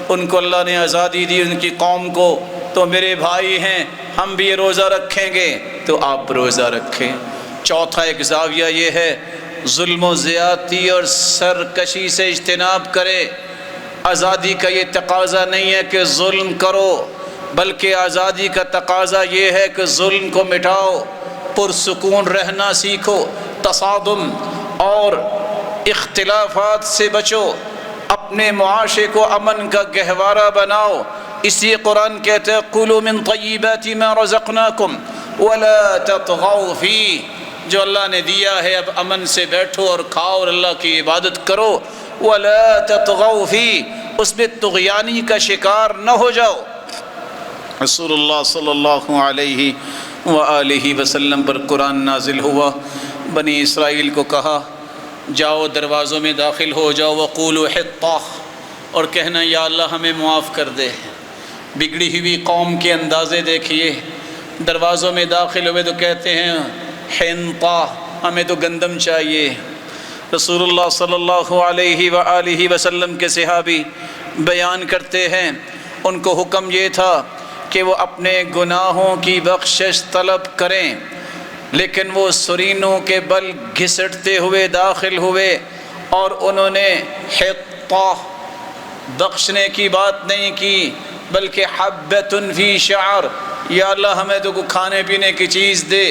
ان کو اللہ نے آزادی دی، ان کی قوم کو، تو میرے بھائی ہیں، ہم بھی یہ روزہ رکھیں گے، تو آپ روزہ رکھیں۔ چوتھا ایک زاویہ یہ ہے ظلم و زیادتی اور سرکشی سے اجتناب کرے۔ آزادی کا یہ تقاضا نہیں ہے کہ ظلم کرو، بلکہ آزادی کا تقاضا یہ ہے کہ ظلم کو مٹاؤ، پرسکون رہنا سیکھو، تصادم اور اختلافات سے بچو، اپنے معاشرے کو امن کا گہوارہ بناؤ۔ اس لیے قرآن کہتا ہے کُلُوا مِن طَیِّبَاتِ مَا رَزَقْنَاکُمْ وَلَا تَطْغَوْا فِیہ، جو اللہ نے دیا ہے اب امن سے بیٹھو اور کھاؤ اور اللہ کی عبادت کرو۔ وَلَا تَطْغَوْا فِیہ، اس میں طغیانی کا شکار نہ ہو جاؤ۔ رسول اللہ صلی اللہ علیہ وآلہ وسلم پر قرآن نازل ہوا، بنی اسرائیل کو کہا جاؤ دروازوں میں داخل ہو جاؤ، وَقُولُوا حِطَّةٌ، اور کہنا یا اللہ ہمیں معاف کر دے۔ بگڑی ہوئی قوم کے اندازے دیکھیے، دروازوں میں داخل ہوئے تو کہتے ہیں حنطہ، ہمیں تو گندم چاہیے۔ رسول اللہ صلی اللہ علیہ وآلہ وسلم کے صحابی بیان کرتے ہیں ان کو حکم یہ تھا کہ وہ اپنے گناہوں کی بخشش طلب کریں، لیکن وہ سرینوں کے بل گھسٹتے ہوئے داخل ہوئے اور انہوں نے حطہ، بخشنے کی بات نہیں کی، بلکہ حبۃ فی شعر، یا اللہ ہمیں تو کھانے پینے کی چیز دے۔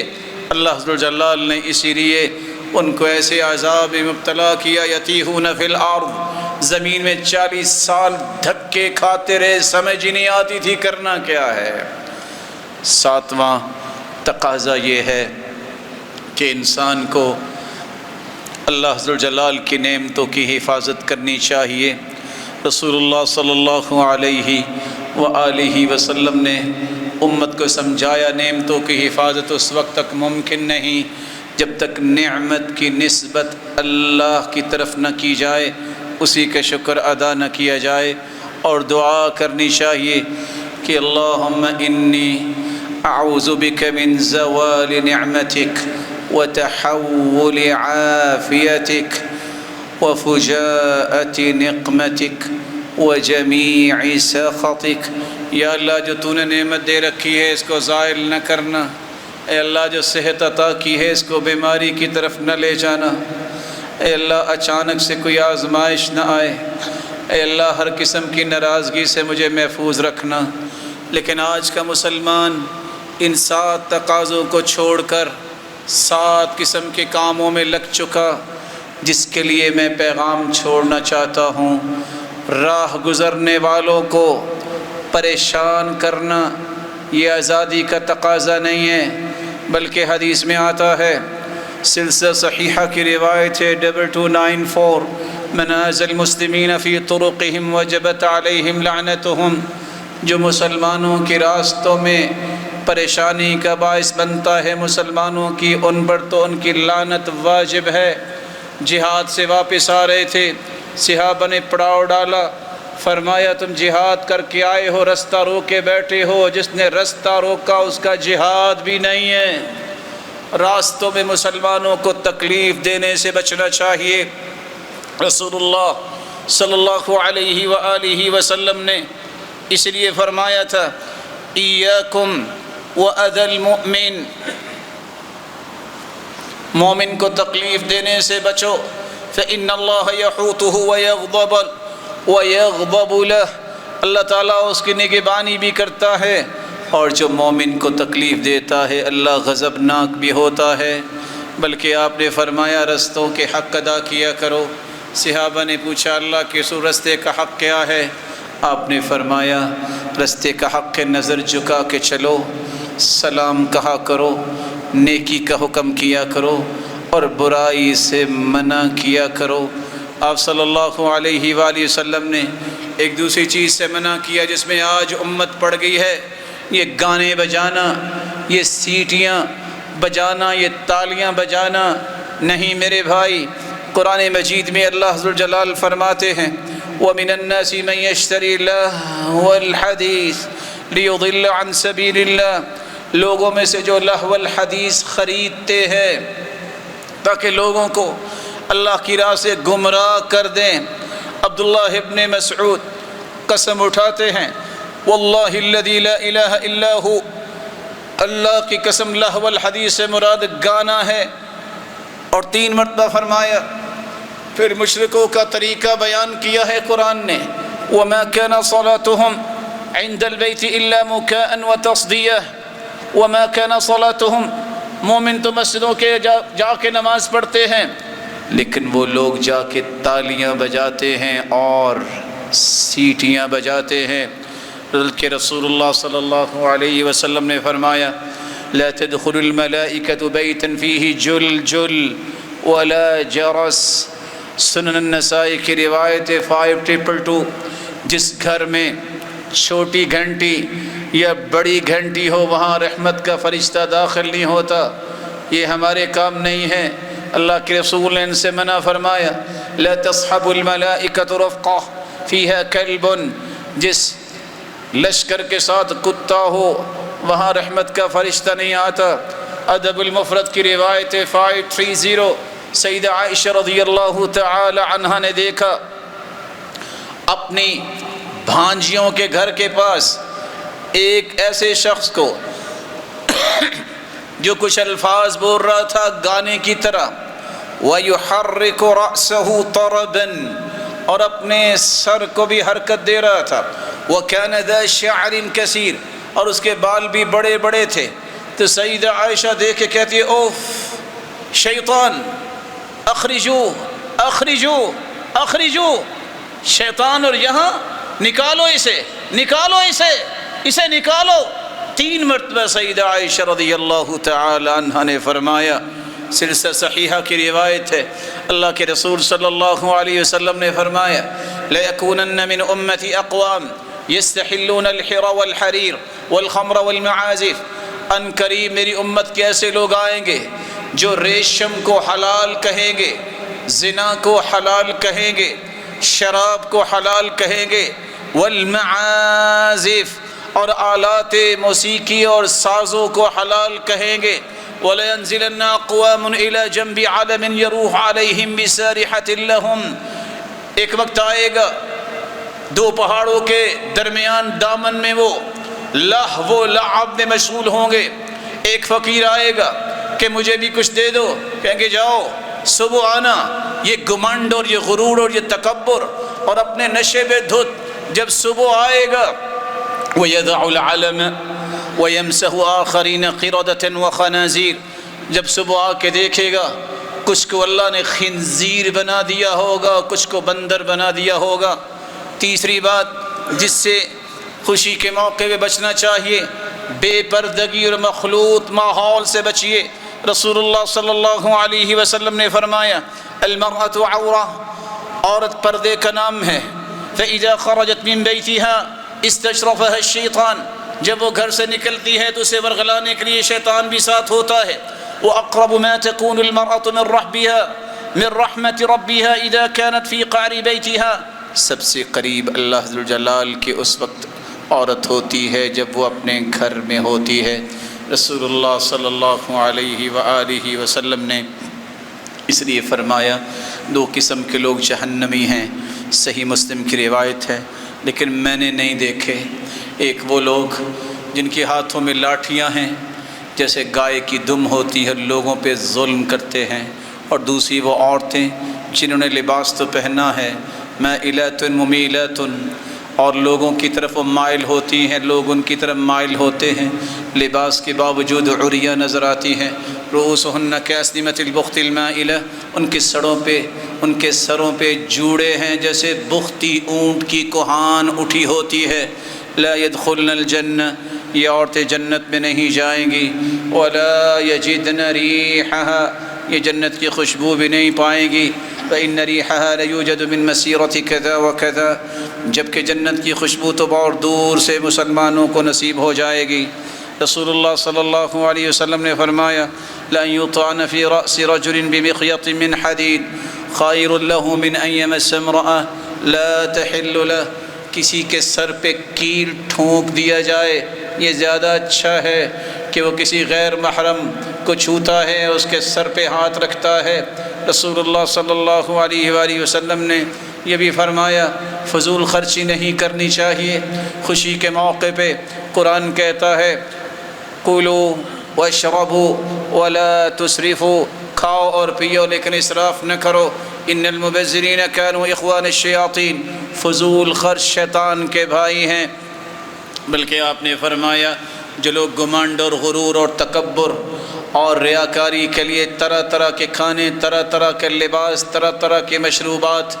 اللہ ذوالجلال نے اسی لیے ان کو ایسے عذاب مبتلا کیا، یتیہون فی الارض، زمین میں 40 سال دھکے کھاتے رہے، سمجھ ہی نہیں آتی تھی کرنا کیا ہے۔ 7واں تقاضا یہ ہے کہ انسان کو اللہ ذوالجلال کی نعمتوں کی حفاظت کرنی چاہیے۔ رسول اللہ صلی اللہ علیہ وآلہ وسلم نے امت کو سمجھایا نعمتوں کی حفاظت اس وقت تک ممکن نہیں جب تک نعمت کی نسبت اللہ کی طرف نہ کی جائے، اسی کا شکر ادا نہ کیا جائے، اور دعا کرنی چاہیے کہ اللہم انی اعوذ بک من زوال نعمتک وتحول عافیتک وفجاءت نقمتک وجمیع سخطک۔ یا اللہ جو تو نے نعمت دے رکھی ہے اس کو زائل نہ کرنا، اے اللہ جو صحت عطا کی ہے اس کو بیماری کی طرف نہ لے جانا، اے اللہ اچانک سے کوئی آزمائش نہ آئے، اے اللہ ہر قسم کی ناراضگی سے مجھے محفوظ رکھنا۔ لیکن آج کا مسلمان ان 7 تقاضوں کو چھوڑ کر 7 قسم کے کاموں میں لگ چکا، جس کے لیے میں پیغام چھوڑنا چاہتا ہوں۔ راہ گزرنے والوں کو پریشان کرنا یہ آزادی کا تقاضا نہیں ہے، بلکہ حدیث میں آتا ہے، سلسلہ صحیحہ کی روایت ہے 2294، من آذى المسلمین فی طرقهم وجبت علیہم لعنتهم، جو مسلمانوں کے راستوں میں پریشانی کا باعث بنتا ہے مسلمانوں کی، ان پر تو ان کی لعنت واجب ہے۔ جہاد سے واپس آ رہے تھے، صحابہ نے پڑاؤ ڈالا، فرمایا تم جہاد کر کے آئے ہو، رستہ روکے بیٹھے ہو، جس نے رستہ روکا اس کا جہاد بھی نہیں ہے۔ راستوں میں مسلمانوں کو تکلیف دینے سے بچنا چاہیے۔ رسول اللہ صلی اللہ علیہ وآلہ وسلم نے اس لیے فرمایا تھا ایاکم وَأَذَى الْمُؤْمِنِ، مومن کو تکلیف دینے سے بچو، فَإِنَّ اللَّهَ يَحُوطُهُ وَيَغْضَبُ لَهُ، اللہ تعالیٰ اس کی نگہبانی بھی کرتا ہے، اور جو مومن کو تکلیف دیتا ہے اللہ غضبناک بھی ہوتا ہے۔ بلکہ آپ نے فرمایا رستوں کے حق ادا کیا کرو۔ صحابہ نے پوچھا اللہ کے رسول رستے کا حق کیا ہے؟ آپ نے فرمایا رستے کا حق ہے نظر جھکا کے چلو، سلام کہا کرو، نیکی کا حکم کیا کرو، اور برائی سے منع کیا کرو۔ آپ صلی اللہ علیہ وآلہ وسلم نے ایک دوسری چیز سے منع کیا جس میں آج امت پڑ گئی ہے، یہ گانے بجانا، یہ سیٹیاں بجانا، یہ تالیاں بجانا۔ نہیں میرے بھائی، قرآن مجید میں اللہ ذو الجلال فرماتے ہیں وَمِنَ النَّاسِ مَن يَشْتَرِي لَهْوَ الْحَدِيثِ لِيُضِلَّ عَن سَبِيلِ اللَّهِ، لوگوں میں سے جو لہو الحدیث خریدتے ہیں تاکہ لوگوں کو اللہ کی راہ سے گمراہ کر دیں۔ عبداللہ ابن مسعود قسم اٹھاتے ہیں واللہ الذی لا الہ الا ہو، اللہ کی قسم لہو الحدیث سے مراد گانا ہے، اور 3 مرتبہ فرمایا۔ پھر مشرکوں کا طریقہ بیان کیا ہے قرآن نے وَمَا كَانَ صَلَاتُهُمْ عِنْدَ الْبَيْتِ إِلَّا مُكَاءً وَتَصْدِيَةً وَمَا كَانَ صَلَاتُهُمْ، مومن تو مسجدوں کے جا کے نماز پڑھتے ہیں، لیکن وہ لوگ جا کے تالیاں بجاتے ہیں اور سیٹیاں بجاتے ہیں۔ بلکہ رسول اللہ صلی اللہ علیہ وسلم نے فرمایا لا تدخل الملائکة بیتا فیہ جل ولا جرس، سنن النسائی کی روایت 5222، جس گھر میں چھوٹی گھنٹی یا بڑی گھنٹی ہو وہاں رحمت کا فرشتہ داخل نہیں ہوتا۔ یہ ہمارے کام نہیں ہے، اللہ کے رسول نے ان سے منع فرمایا لا تصحب الملائکۃ رفقہ فیہا کلب، جس لشکر کے ساتھ کتا ہو وہاں رحمت کا فرشتہ نہیں آتا۔ ادب المفرد کی روایت 530، سیدہ عائشہ رضی اللہ تعالی عنہا نے دیکھا اپنی بھانجیوں کے گھر کے پاس ایک ایسے شخص کو جو کچھ الفاظ بول رہا تھا گانے کی طرح، وَيُحَرِّكُ رَأْسَهُ طَرَبًا، اور اپنے سر کو بھی حرکت دے رہا تھا، وَكَانَ ذَا شَعْرٍ كَثِيرٍ، اور اس کے بال بھی بڑے بڑے تھے۔ تو سیدہ عائشہ دیکھ کے کہتی ہے اوف شیطان اخرجو اخرجو اخرجو، شیطان، اور یہاں نکالو اسے، نکالو اسے نکالو۔ 3 مرتبہ سیدہ عائشہ رضی اللہ تعالی عنہ نے فرمایا، سلسلہ صحیحہ کی روایت ہے، اللہ کے رسول صلی اللہ علیہ وسلم نے فرمایا لَيَكُونَنَّ مِنْ أُمَّتِ أَقْوَامٍ يَسْتَحِلُّونَ الْحِرَ وَالْحَرِيرَ وَالْخَمْرَ وَالْمَعَازِفِ، ان قریب میری امت کے ایسے لوگ آئیں گے جو ریشم کو حلال کہیں گے، زنا کو حلال کہیں گے، شراب کو حلال کہیں گے، والمعازف، اور آلات موسیقی اور سازوں کو حلال کہیں گے، وَلَيَنزِلَنَّ أَقْوَامٌ إِلَى جَنْبِ عَلَمٍ يَرُوحُ عَلَيْهِمْ بِسَارِحَةٍ لَهُمْ، ایک وقت آئے گا 2 پہاڑوں کے درمیان دامن میں وہ لہو و لعب میں مشغول ہوں گے۔ ایک فقیر آئے گا کہ مجھے بھی کچھ دے دو، کہیں گے جاؤ صبح آنا۔ یہ گمنڈ اور یہ غرور اور یہ تکبر اور اپنے نشے میں دھت جب صبح آئے گا، وَيَدَعُ الْعَلَمَ وَيَمْسَهُ آخَرِينَ قِرَدَةً وَخَنَازِيرَ، جب صبح آ کے دیکھے گا کچھ کو اللہ نے خنزیر بنا دیا ہوگا، کچھ کو بندر بنا دیا ہوگا۔ تیسری بات جس سے خوشی کے موقع پہ بچنا چاہیے، بے پردگی اور مخلوط ماحول سے بچیے۔ رسول اللہ صلی اللہ علیہ وسلم نے فرمایا المرأة عورہ، عورت پردے کا نام ہے۔ فَإِذَا خَرَجَتْ مِن بَيْتِهَا اسْتَشْرَفَهَا الشَّيْطَانُ، جب وہ گھر سے نکلتی ہے تو اسے ورغلانے کے لیے شیطان بھی ساتھ ہوتا ہے۔ وَأَقْرَبُ مَا تَكُونُ الْمَرْأَةُ مِن رَحْمَةِ رَبِّهَا إِذَا كَانَتْ فِي قَعْرِ بَيْتِهَا، سب سے قریب اللہ ذو الجلال کے اس وقت عورت ہوتی ہے جب وہ اپنے گھر میں ہوتی ہے۔ رسول اللہ صلی اللہ علیہ وآلہ وسلم نے اس لیے فرمایا دو قسم کے لوگ جہنمی ہیں، صحیح مسلم کی روایت ہے، لیکن میں نے نہیں دیکھے۔ ایک وہ لوگ جن کے ہاتھوں میں لاٹھیاں ہیں، جیسے گائے کی دم ہوتی ہے، لوگوں پہ ظلم کرتے ہیں، اور دوسری وہ عورتیں جنہوں نے لباس تو پہنا ہے مائلات ممیلات، اور لوگوں کی طرف وہ مائل ہوتی ہیں، لوگ ان کی طرف مائل ہوتے ہیں، لباس کے باوجود عریاں نظر آتی ہیں۔ رؤوسہن کاسنمۃ البخت المائلہ، ان کے سروں پہ جوڑے ہیں جیسے بختی اونٹ کی کوہان اٹھی ہوتی ہے۔ لا يدخلن الجنہ، یہ عورتیں جنت میں نہیں جائیں گی۔ ولا یجدن ریحها، یہ جنت کی خوشبو بھی نہیں پائیں گی۔ فإن ريحها ليوجد من مسيرة كذا وكذا، جبکہ جنت کی خوشبو تو بہت دور سے مسلمانوں کو نصیب ہو جائے گی۔ رسول اللہ صلی اللہ علیہ وسلم نے فرمایا لَأَن يُطْعَنَ فِي رَأْسِ رَجُلٍ بِمِخْيَطٍ مِّنْ حَدِيدٍ خَيْرٌ لَهُ مِنْ أَن يَمَسَّ امْرَأَةً لَا تَحِلُّ لَهُ، کسی کے سر پہ کیل ٹھونک دیا جائے یہ زیادہ اچھا ہے کہ وہ کسی غیر محرم کو چھوتا ہے، اس کے سر پہ ہاتھ رکھتا ہے۔ رسول اللہ صلی اللہ علیہ وآلہ وسلم نے یہ بھی فرمایا فضول خرچی نہیں کرنی چاہیے خوشی کے موقع پہ۔ قرآن کہتا ہے کُلُوا واشربوا ولا تسرفوا، کھاؤ اور پیو لیکن اسراف نہ کرو۔ ان المبذرین كانوا اخوان الشیاطین، فضول خرچ شیطان کے بھائی ہیں۔ بلکہ آپ نے فرمایا جو لوگ گمانڈ اور غرور اور تکبر اور ریاکاری کے لیے طرح طرح کے کھانے، طرح طرح کے لباس، طرح طرح کے مشروبات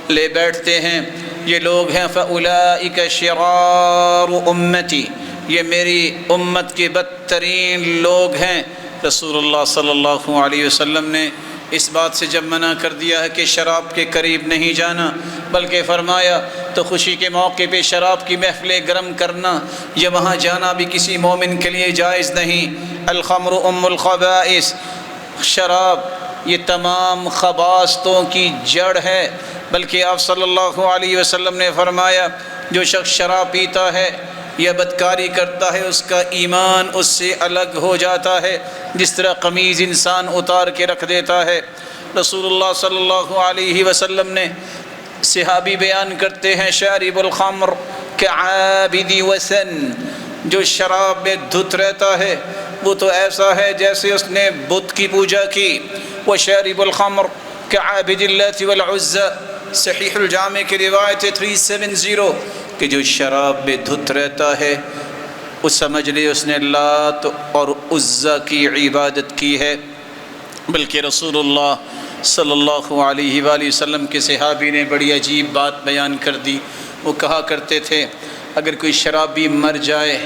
لے بیٹھتے ہیں، یہ لوگ ہیں فَأُولَئِكَ شِرَارُ أُمَّتِي، یہ میری امت کے بدترین لوگ ہیں۔ رسول اللہ صلی اللہ علیہ وسلم نے اس بات سے جب منع کر دیا ہے کہ شراب کے قریب نہیں جانا، بلکہ فرمایا تو خوشی کے موقع پہ شراب کی محفلیں گرم کرنا یا وہاں جانا بھی کسی مومن کے لیے جائز نہیں۔ الخمر ام الخبائث، شراب یہ تمام خباثتوں کی جڑ ہے۔ بلکہ آپ صلی اللہ علیہ وسلم نے فرمایا جو شخص شراب پیتا ہے یا بدکاری کرتا ہے اس کا ایمان اس سے الگ ہو جاتا ہے، جس طرح قمیض انسان اتار کے رکھ دیتا ہے۔ رسول اللہ صلی اللہ علیہ وسلم نے صحابی بیان کرتے ہیں شارب الخمر کعابد وثن، جو شراب میں دھت رہتا ہے وہ تو ایسا ہے جیسے اس نے بت کی پوجا کی۔ وشارب الخمر کعابد اللات والعزى، صحیح الجامع کی روایت 370 کہ جو شراب میں دھت رہتا ہے وہ سمجھ لے اس نے لات اور عزیٰ کی عبادت کی ہے۔ بلکہ رسول اللہ صلی اللہ علیہ وآلہ وسلم کے صحابی نے بڑی عجیب بات بیان کر دی۔ وہ کہا کرتے تھے اگر کوئی شرابی مر جائے،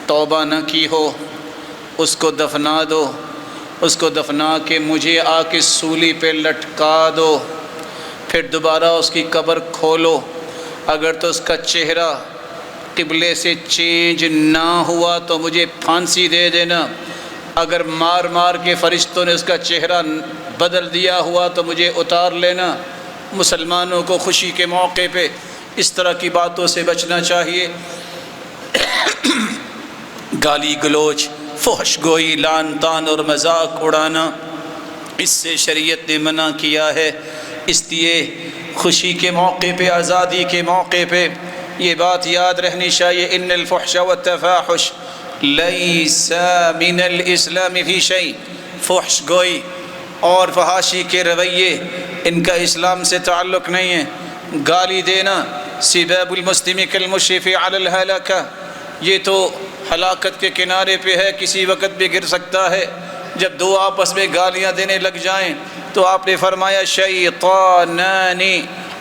توبہ نہ کی ہو، اس کو دفنا دو، اس کو دفنا کے مجھے آ کے سولی پہ لٹکا دو، پھر دوبارہ اس کی قبر کھولو، اگر تو اس کا چہرہ قبلے سے چینج نہ ہوا تو مجھے پھانسی دے دینا، اگر مار مار کے فرشتوں نے اس کا چہرہ بدل دیا ہوا تو مجھے اتار لینا۔ مسلمانوں کو خوشی کے موقع پہ اس طرح کی باتوں سے بچنا چاہیے۔ گالی گلوچ، فحش گوئی، لعن طعن اور مذاق اڑانا، اس سے شریعت نے منع کیا ہے۔ اس لیے خوشی کے موقع پہ، آزادی کے موقع پہ یہ بات یاد رہنی چاہیے ان الفحش والتفاحش لیس من الاسلام فی شیء، فحش گوئی اور فحاشی کے رویے ان کا اسلام سے تعلق نہیں ہے۔ گالی دینا، سباب المسلم کالمشرف علی الہلاکہ، یہ تو ہلاکت کے کنارے پہ ہے، کسی وقت بھی گر سکتا ہے۔ جب دو آپس میں گالیاں دینے لگ جائیں تو آپ نے فرمایا شیطانان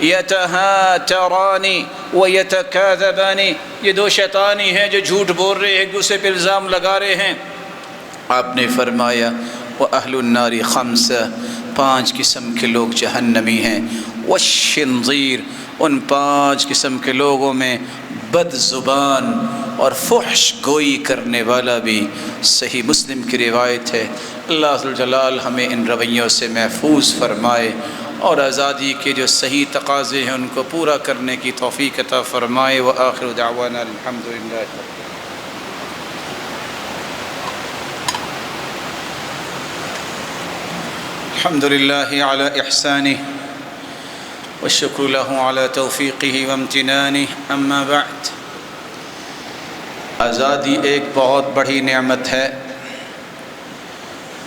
یتہاتران ویتکاذبان، یہ دو شیطانی ہیں جو جھوٹ بول رہے ہیں، ایک دوسرے پہ الزام لگا رہے ہیں۔ آپ نے فرمایا وَأَهْلُ النَّارِ خَمْسَةٌ، 5 قسم کے لوگ جہنمی ہیں۔ والشنظیر، ان 5 قسم کے لوگوں میں بد زبان اور فحش گوئی کرنے والا بھی۔ صحیح مسلم کی روایت ہے۔ اللہ ذوالجلال ہمیں ان رویوں سے محفوظ فرمائے اور آزادی کے جو صحیح تقاضے ہیں ان کو پورا کرنے کی توفیق عطا فرمائے۔ وآخر دعوانا الحمدللہ۔ الحمدللہ علی احسانہ والشکر له علی توفیقہ وامتنانہ، اما بعد۔ آزادی ایک بہت بڑی نعمت ہے۔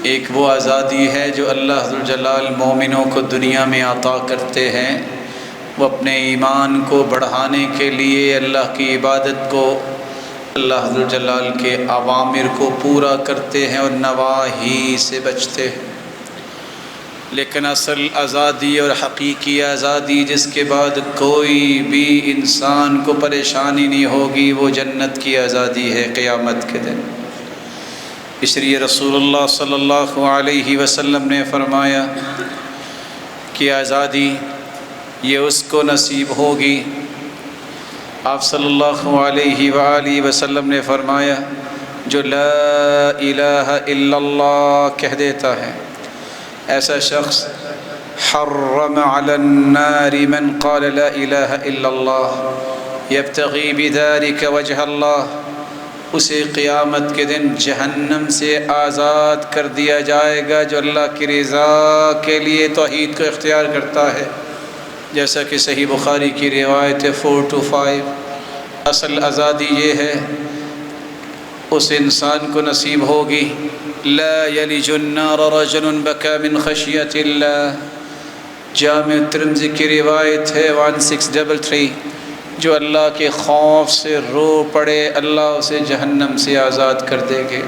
ایک وہ آزادی ہے جو اللہ ذوالجلال مومنوں کو دنیا میں عطا کرتے ہیں۔ وہ اپنے ایمان کو بڑھانے کے لیے اللہ کی عبادت کو، اللہ ذوالجلال کے اوامر کو پورا کرتے ہیں اور نواہی سے بچتے ہیں۔ لیکن اصل آزادی اور حقیقی آزادی جس کے بعد کوئی بھی انسان کو پریشانی نہیں ہوگی، وہ جنت کی آزادی ہے قیامت کے دن۔ اس لیے رسول اللہ صلی اللہ علیہ وسلم نے فرمایا کہ آزادی یہ اس کو نصیب ہوگی۔ آپ صلی اللہ علیہ وآلہ وسلم نے فرمایا جو لا الہ الا اللہ کہہ دیتا ہے، ایسا شخص حرم علی النار من قال لا الہ الا اللہ یبتغی بذلک وجہ اللہ، اسے قیامت کے دن جہنم سے آزاد کر دیا جائے گا جو اللہ کی رضا کے لیے توحید کو اختیار کرتا ہے۔ جیسا کہ صحیح بخاری کی روایت ہے 4-5۔ اصل آزادی یہ ہے اس انسان کو نصیب ہوگی۔ لا یلج النار رجل بکا من خشیت اللہ، جامع ترمذی کی روایت ہے 1633، جو اللہ کے خوف سے رو پڑے اللہ اسے جہنم سے آزاد کر دیں گے۔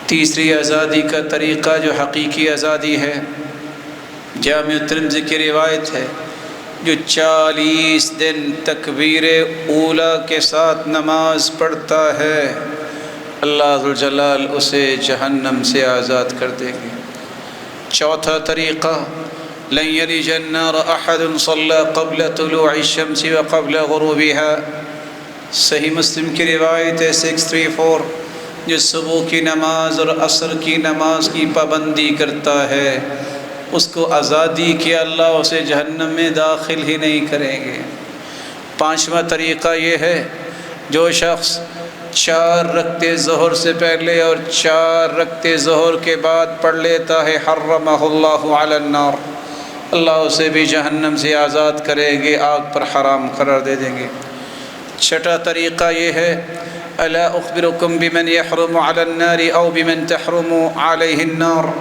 تیسری آزادی کا طریقہ جو حقیقی آزادی ہے، جامع ترمذی کی روایت ہے، جو 40 دن تکبیر اولیٰ کے ساتھ نماز پڑھتا ہے اللہ ذوالجلال اسے جہنم سے آزاد کر دیں گے۔ چوتھا طریقہ لن یلج النار احد صلی قبل طلوع الشمس وقبل غروبها، صحیح مسلم کی روایت ہے 634، جو صبح کی نماز اور عصر کی نماز کی پابندی کرتا ہے اس کو آزادی کہ اللہ اسے جہنم میں داخل ہی نہیں کریں گے۔ پانچواں طریقہ یہ ہے جو شخص 4 رکعتیں ظہر سے پہلے اور 4 رکعتیں ظہر کے بعد پڑھ لیتا ہے حرمہ اللہ علی النار، اللہ اسے بھی جہنم سے آزاد کریں گے، آگ پر حرام قرار دے دیں گے۔ چھٹا طریقہ یہ ہے الا اخبرکم بمن یحرم علی النار او بمن تحرم علیہ النار،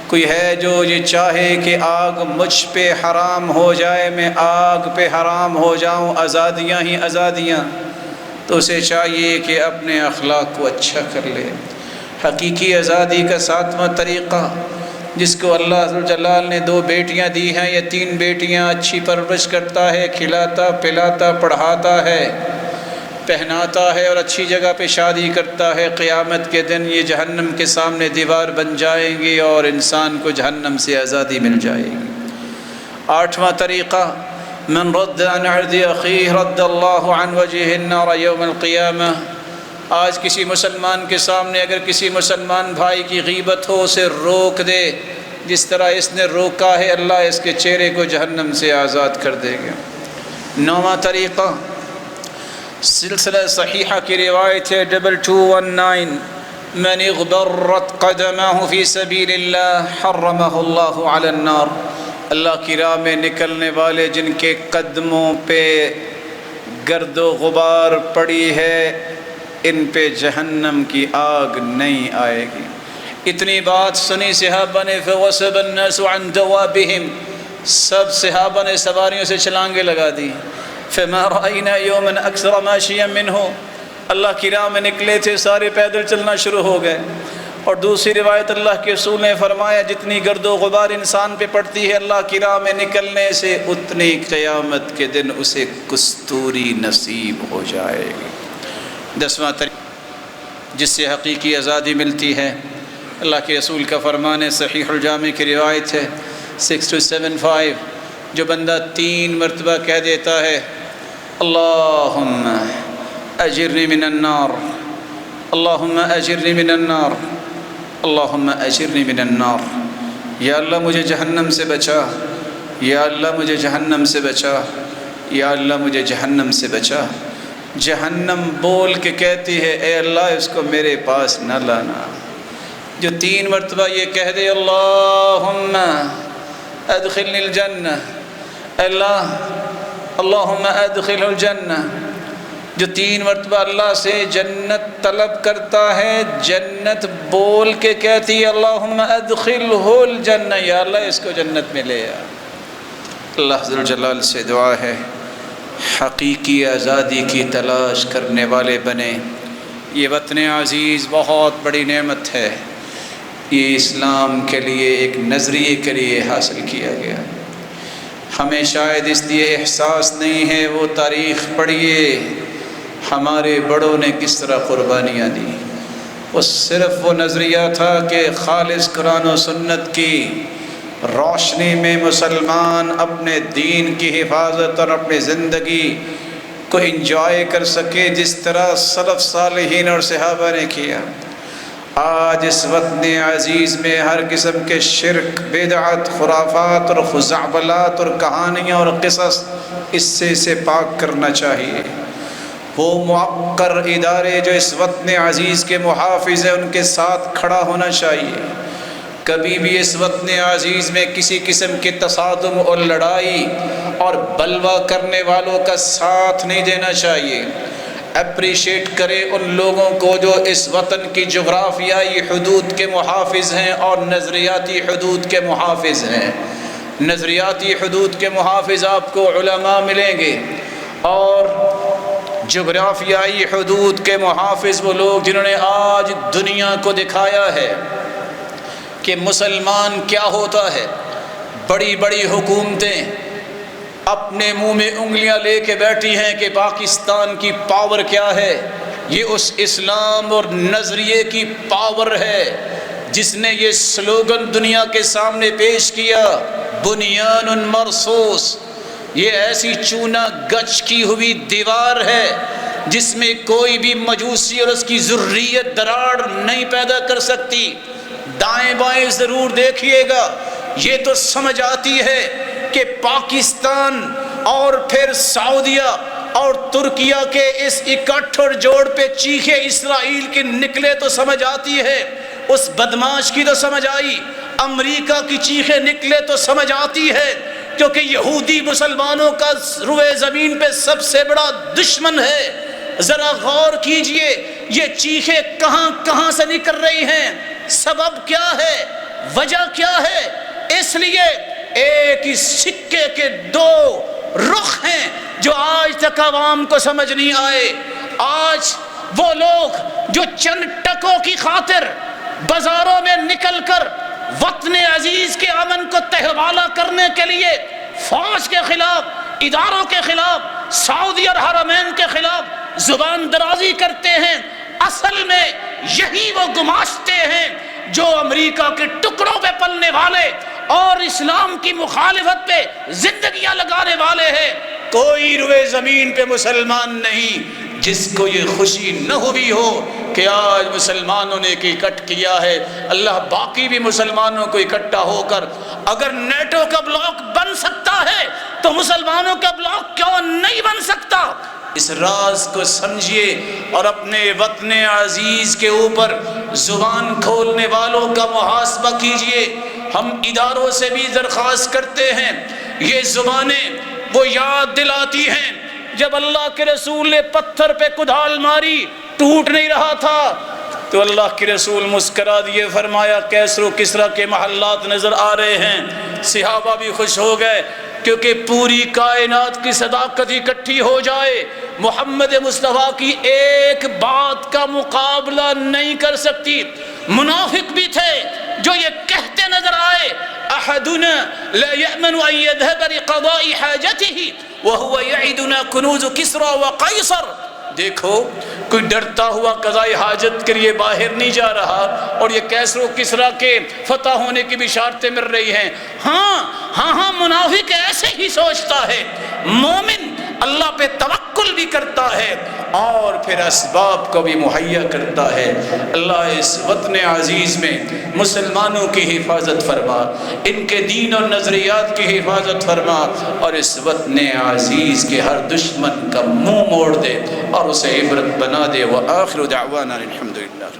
کوئی ہے جو یہ چاہے کہ آگ مجھ پہ حرام ہو جائے، میں آگ پہ حرام ہو جاؤں، آزادیاں ہی آزادیاں، تو اسے چاہیے کہ اپنے اخلاق کو اچھا کر لے۔ حقیقی آزادی کا 7واں طریقہ جس کو اللہ ذوالجلال نے 2 بیٹیاں دی ہیں یا 3 بیٹیاں، اچھی پرورش کرتا ہے، کھلاتا پلاتا پڑھاتا ہے، پہناتا ہے اور اچھی جگہ پہ شادی کرتا ہے، قیامت کے دن یہ جہنم کے سامنے دیوار بن جائیں گی اور انسان کو جہنم سے آزادی مل جائے گی۔ 8واں طریقہ من رد عن عرض اخیہ رد اللہ عن وجہ النار یوم القیامہ، آج کسی مسلمان کے سامنے اگر کسی مسلمان بھائی کی غیبت ہو اسے روک دے، جس طرح اس نے روکا ہے اللہ اس کے چہرے کو جہنم سے آزاد کر دے گا۔ 9واں طریقہ سلسلہ صحیحہ کی روایت ہے 2219، من اغبرت قدمہ فی سبیل اللہ حرمہ اللہ علی النار، اللہ کی راہ میں نکلنے والے جن کے قدموں پہ گرد و غبار پڑی ہے ان پہ جہنم کی آگ نہیں آئے گی۔ اتنی بات سنی صحابہ نے فوسب الناس عن دوابہم، سب صحابہ نے سواریوں سے چھلانگیں لگا دی۔ فما رأینا یوما اکثر ماشیا منہ، اللہ کی راہ میں نکلے تھے سارے پیدل چلنا شروع ہو گئے۔ اور دوسری روایت اللہ کے رسول نے فرمایا جتنی گرد و غبار انسان پہ پڑتی ہے اللہ کی راہ میں نکلنے سے اتنی قیامت کے دن اسے کستوری نصیب ہو جائے گی۔ 10واں طریقہ جس سے حقیقی آزادی ملتی ہے، اللہ کے رسول کا فرمان ہے، صحیح الجامع کی روایت ہے 6275، جو بندہ 3 مرتبہ کہہ دیتا ہے اللہم اجرنی من النار، اللہم اجرنی من النار، اللہم اجرنی من النار، یا اللہ مجھے جہنم سے بچا، یا اللہ مجھے جہنم سے بچا، یا اللہ مجھے جہنم سے بچا۔ جہنم بول کے کہتی ہے اے اللہ اس کو میرے پاس نہ لانا۔ جو 3 مرتبہ یہ کہہ دے اللہم ادخلنی الجنہ، اللہ اللہم ادخل الجنہ، جو 3 مرتبہ اللہ سے جنت طلب کرتا ہے، جنت بول کے کہتی ہے اللہم ادخلہ الجنہ، یا اللہ اس کو جنت میں لے آ۔ اللہ ذوالجلال سے دعا ہے حقیقی آزادی کی تلاش کرنے والے بنے۔ یہ وطن عزیز بہت بڑی نعمت ہے، یہ اسلام کے لیے ایک نظریے کے لیے حاصل کیا گیا۔ ہمیں شاید اس لیے احساس نہیں ہے، وہ تاریخ پڑھیے ہمارے بڑوں نے کس طرح قربانیاں دی۔ وہ صرف وہ نظریہ تھا کہ خالص قرآن و سنت کی روشنی میں مسلمان اپنے دین کی حفاظت اور اپنی زندگی کو انجوائے کر سکے، جس طرح سلف صالحین اور صحابہ نے کیا۔ آج اس وطن عزیز میں ہر قسم کے شرک، بدعت، خرافات اور خزعبلات اور کہانیاں اور قصص اس سے پاک کرنا چاہیے۔ وہ معقر ادارے جو اس وطن عزیز کے محافظ ہیں ان کے ساتھ کھڑا ہونا چاہیے۔ کبھی بھی اس وطن عزیز میں کسی قسم کے تصادم اور لڑائی اور بلوہ کرنے والوں کا ساتھ نہیں دینا چاہیے۔ اپریشیٹ کرے ان لوگوں کو جو اس وطن کی جغرافیائی حدود کے محافظ ہیں اور نظریاتی حدود کے محافظ ہیں۔ نظریاتی حدود کے محافظ آپ کو علماء ملیں گے، اور جغرافیائی حدود کے محافظ وہ لوگ جنہوں نے آج دنیا کو دکھایا ہے کہ مسلمان کیا ہوتا ہے۔ بڑی بڑی حکومتیں اپنے منہ میں انگلیاں لے کے بیٹھی ہیں کہ پاکستان کی پاور کیا ہے۔ یہ اس اسلام اور نظریے کی پاور ہے جس نے یہ سلوگن دنیا کے سامنے پیش کیا، بنیان مرصوص، یہ ایسی چونا گچ کی ہوئی دیوار ہے جس میں کوئی بھی مجوسی اور اس کی ذریت دراڑ نہیں پیدا کر سکتی۔ دائیں بائیں ضرور دیکھیے گا، یہ تو سمجھ آتی ہے کہ پاکستان اور پھر سعودیہ اور ترکیہ کے اس اکٹھ اور جوڑ پہ چیخے اسرائیل کی نکلے تو سمجھ آتی ہے، اس بدماش کی تو سمجھ آئی، امریکہ کی چیخیں نکلے تو سمجھ آتی ہے، کیونکہ یہودی مسلمانوں کا روئے زمین پہ سب سے بڑا دشمن ہے۔ ذرا غور کیجئے یہ چیخیں کہاں کہاں سے نکل رہی ہیں، سبب کیا ہے، وجہ کیا ہے؟ اس لیے ایک ہی سکے کے 2 رخ ہیں جو آج تک عوام کو سمجھ نہیں آئے۔ آج وہ لوگ جو چند ٹکوں کی خاطر بازاروں میں نکل کر وطن عزیز کے امن کو تہوالہ کرنے کے لیے فوج کے خلاف، اداروں کے خلاف، سعودی اور حرمین کے خلاف زبان درازی کرتے ہیں، اصل میں یہی وہ گماشتے ہیں جو امریکہ کے ٹکڑوں پہ پلنے والے اور اسلام کی مخالفت پہ زندگیاں لگانے والے ہیں۔ کوئی روئے زمین پہ مسلمان نہیں جس کو یہ خوشی نہ ہوئی ہو کہ آج مسلمانوں نے اکٹھ کیا ہے۔ اللہ باقی بھی مسلمانوں کو اکٹھا ہو کر، اگر نیٹو کا بلاک بن سکتا ہے تو مسلمانوں کا بلاک کیوں نہیں بن سکتا؟ اس راز کو سمجھیے اور اپنے وطن عزیز کے اوپر زبان کھولنے والوں کا محاسبہ کیجئے۔ ہم اداروں سے بھی درخواست کرتے ہیں، یہ زبانیں وہ یاد دلاتی ہیں جب اللہ کے رسول نے پتھر پہ کدال ماری ٹوٹ نہیں رہا تھا تو اللہ کے رسول مسکرا دیے، فرمایا کیسر و کسریٰ کے محلات نظر آ رہے ہیں۔ صحابہ بھی خوش ہو گئے کیونکہ پوری کائنات کی صداقت اکٹھی ہو جائے، محمد مصطفیٰ کی ایک بات کا مقابلہ نہیں کر سکتی۔ منافق بھی تھے جو یہ کہتے نظر آئے، احدنا لا يأمن ان يذهب لقضاء حاجته وهو يعدنا كنوز كسرى وقيصر، دیکھو کوئی ڈرتا ہوا قضائے حاجت کے لیے باہر نہیں جا رہا، اور یہ کیسر و کسریٰ کے فتح ہونے کی بشارتیں مل رہی ہیں۔ ہاں منافق ایسے ہی سوچتا ہے، مومن اللہ پہ توکل بھی کرتا ہے اور پھر اسباب کو بھی مہیا کرتا ہے۔ اللہ اس وطن عزیز میں مسلمانوں کی حفاظت فرما، ان کے دین اور نظریات کی حفاظت فرما، اور اس وطن عزیز کے ہر دشمن کا منہ موڑ دے اور اسے عبرت بنا دے۔ وآخر دعوانا الحمدللہ۔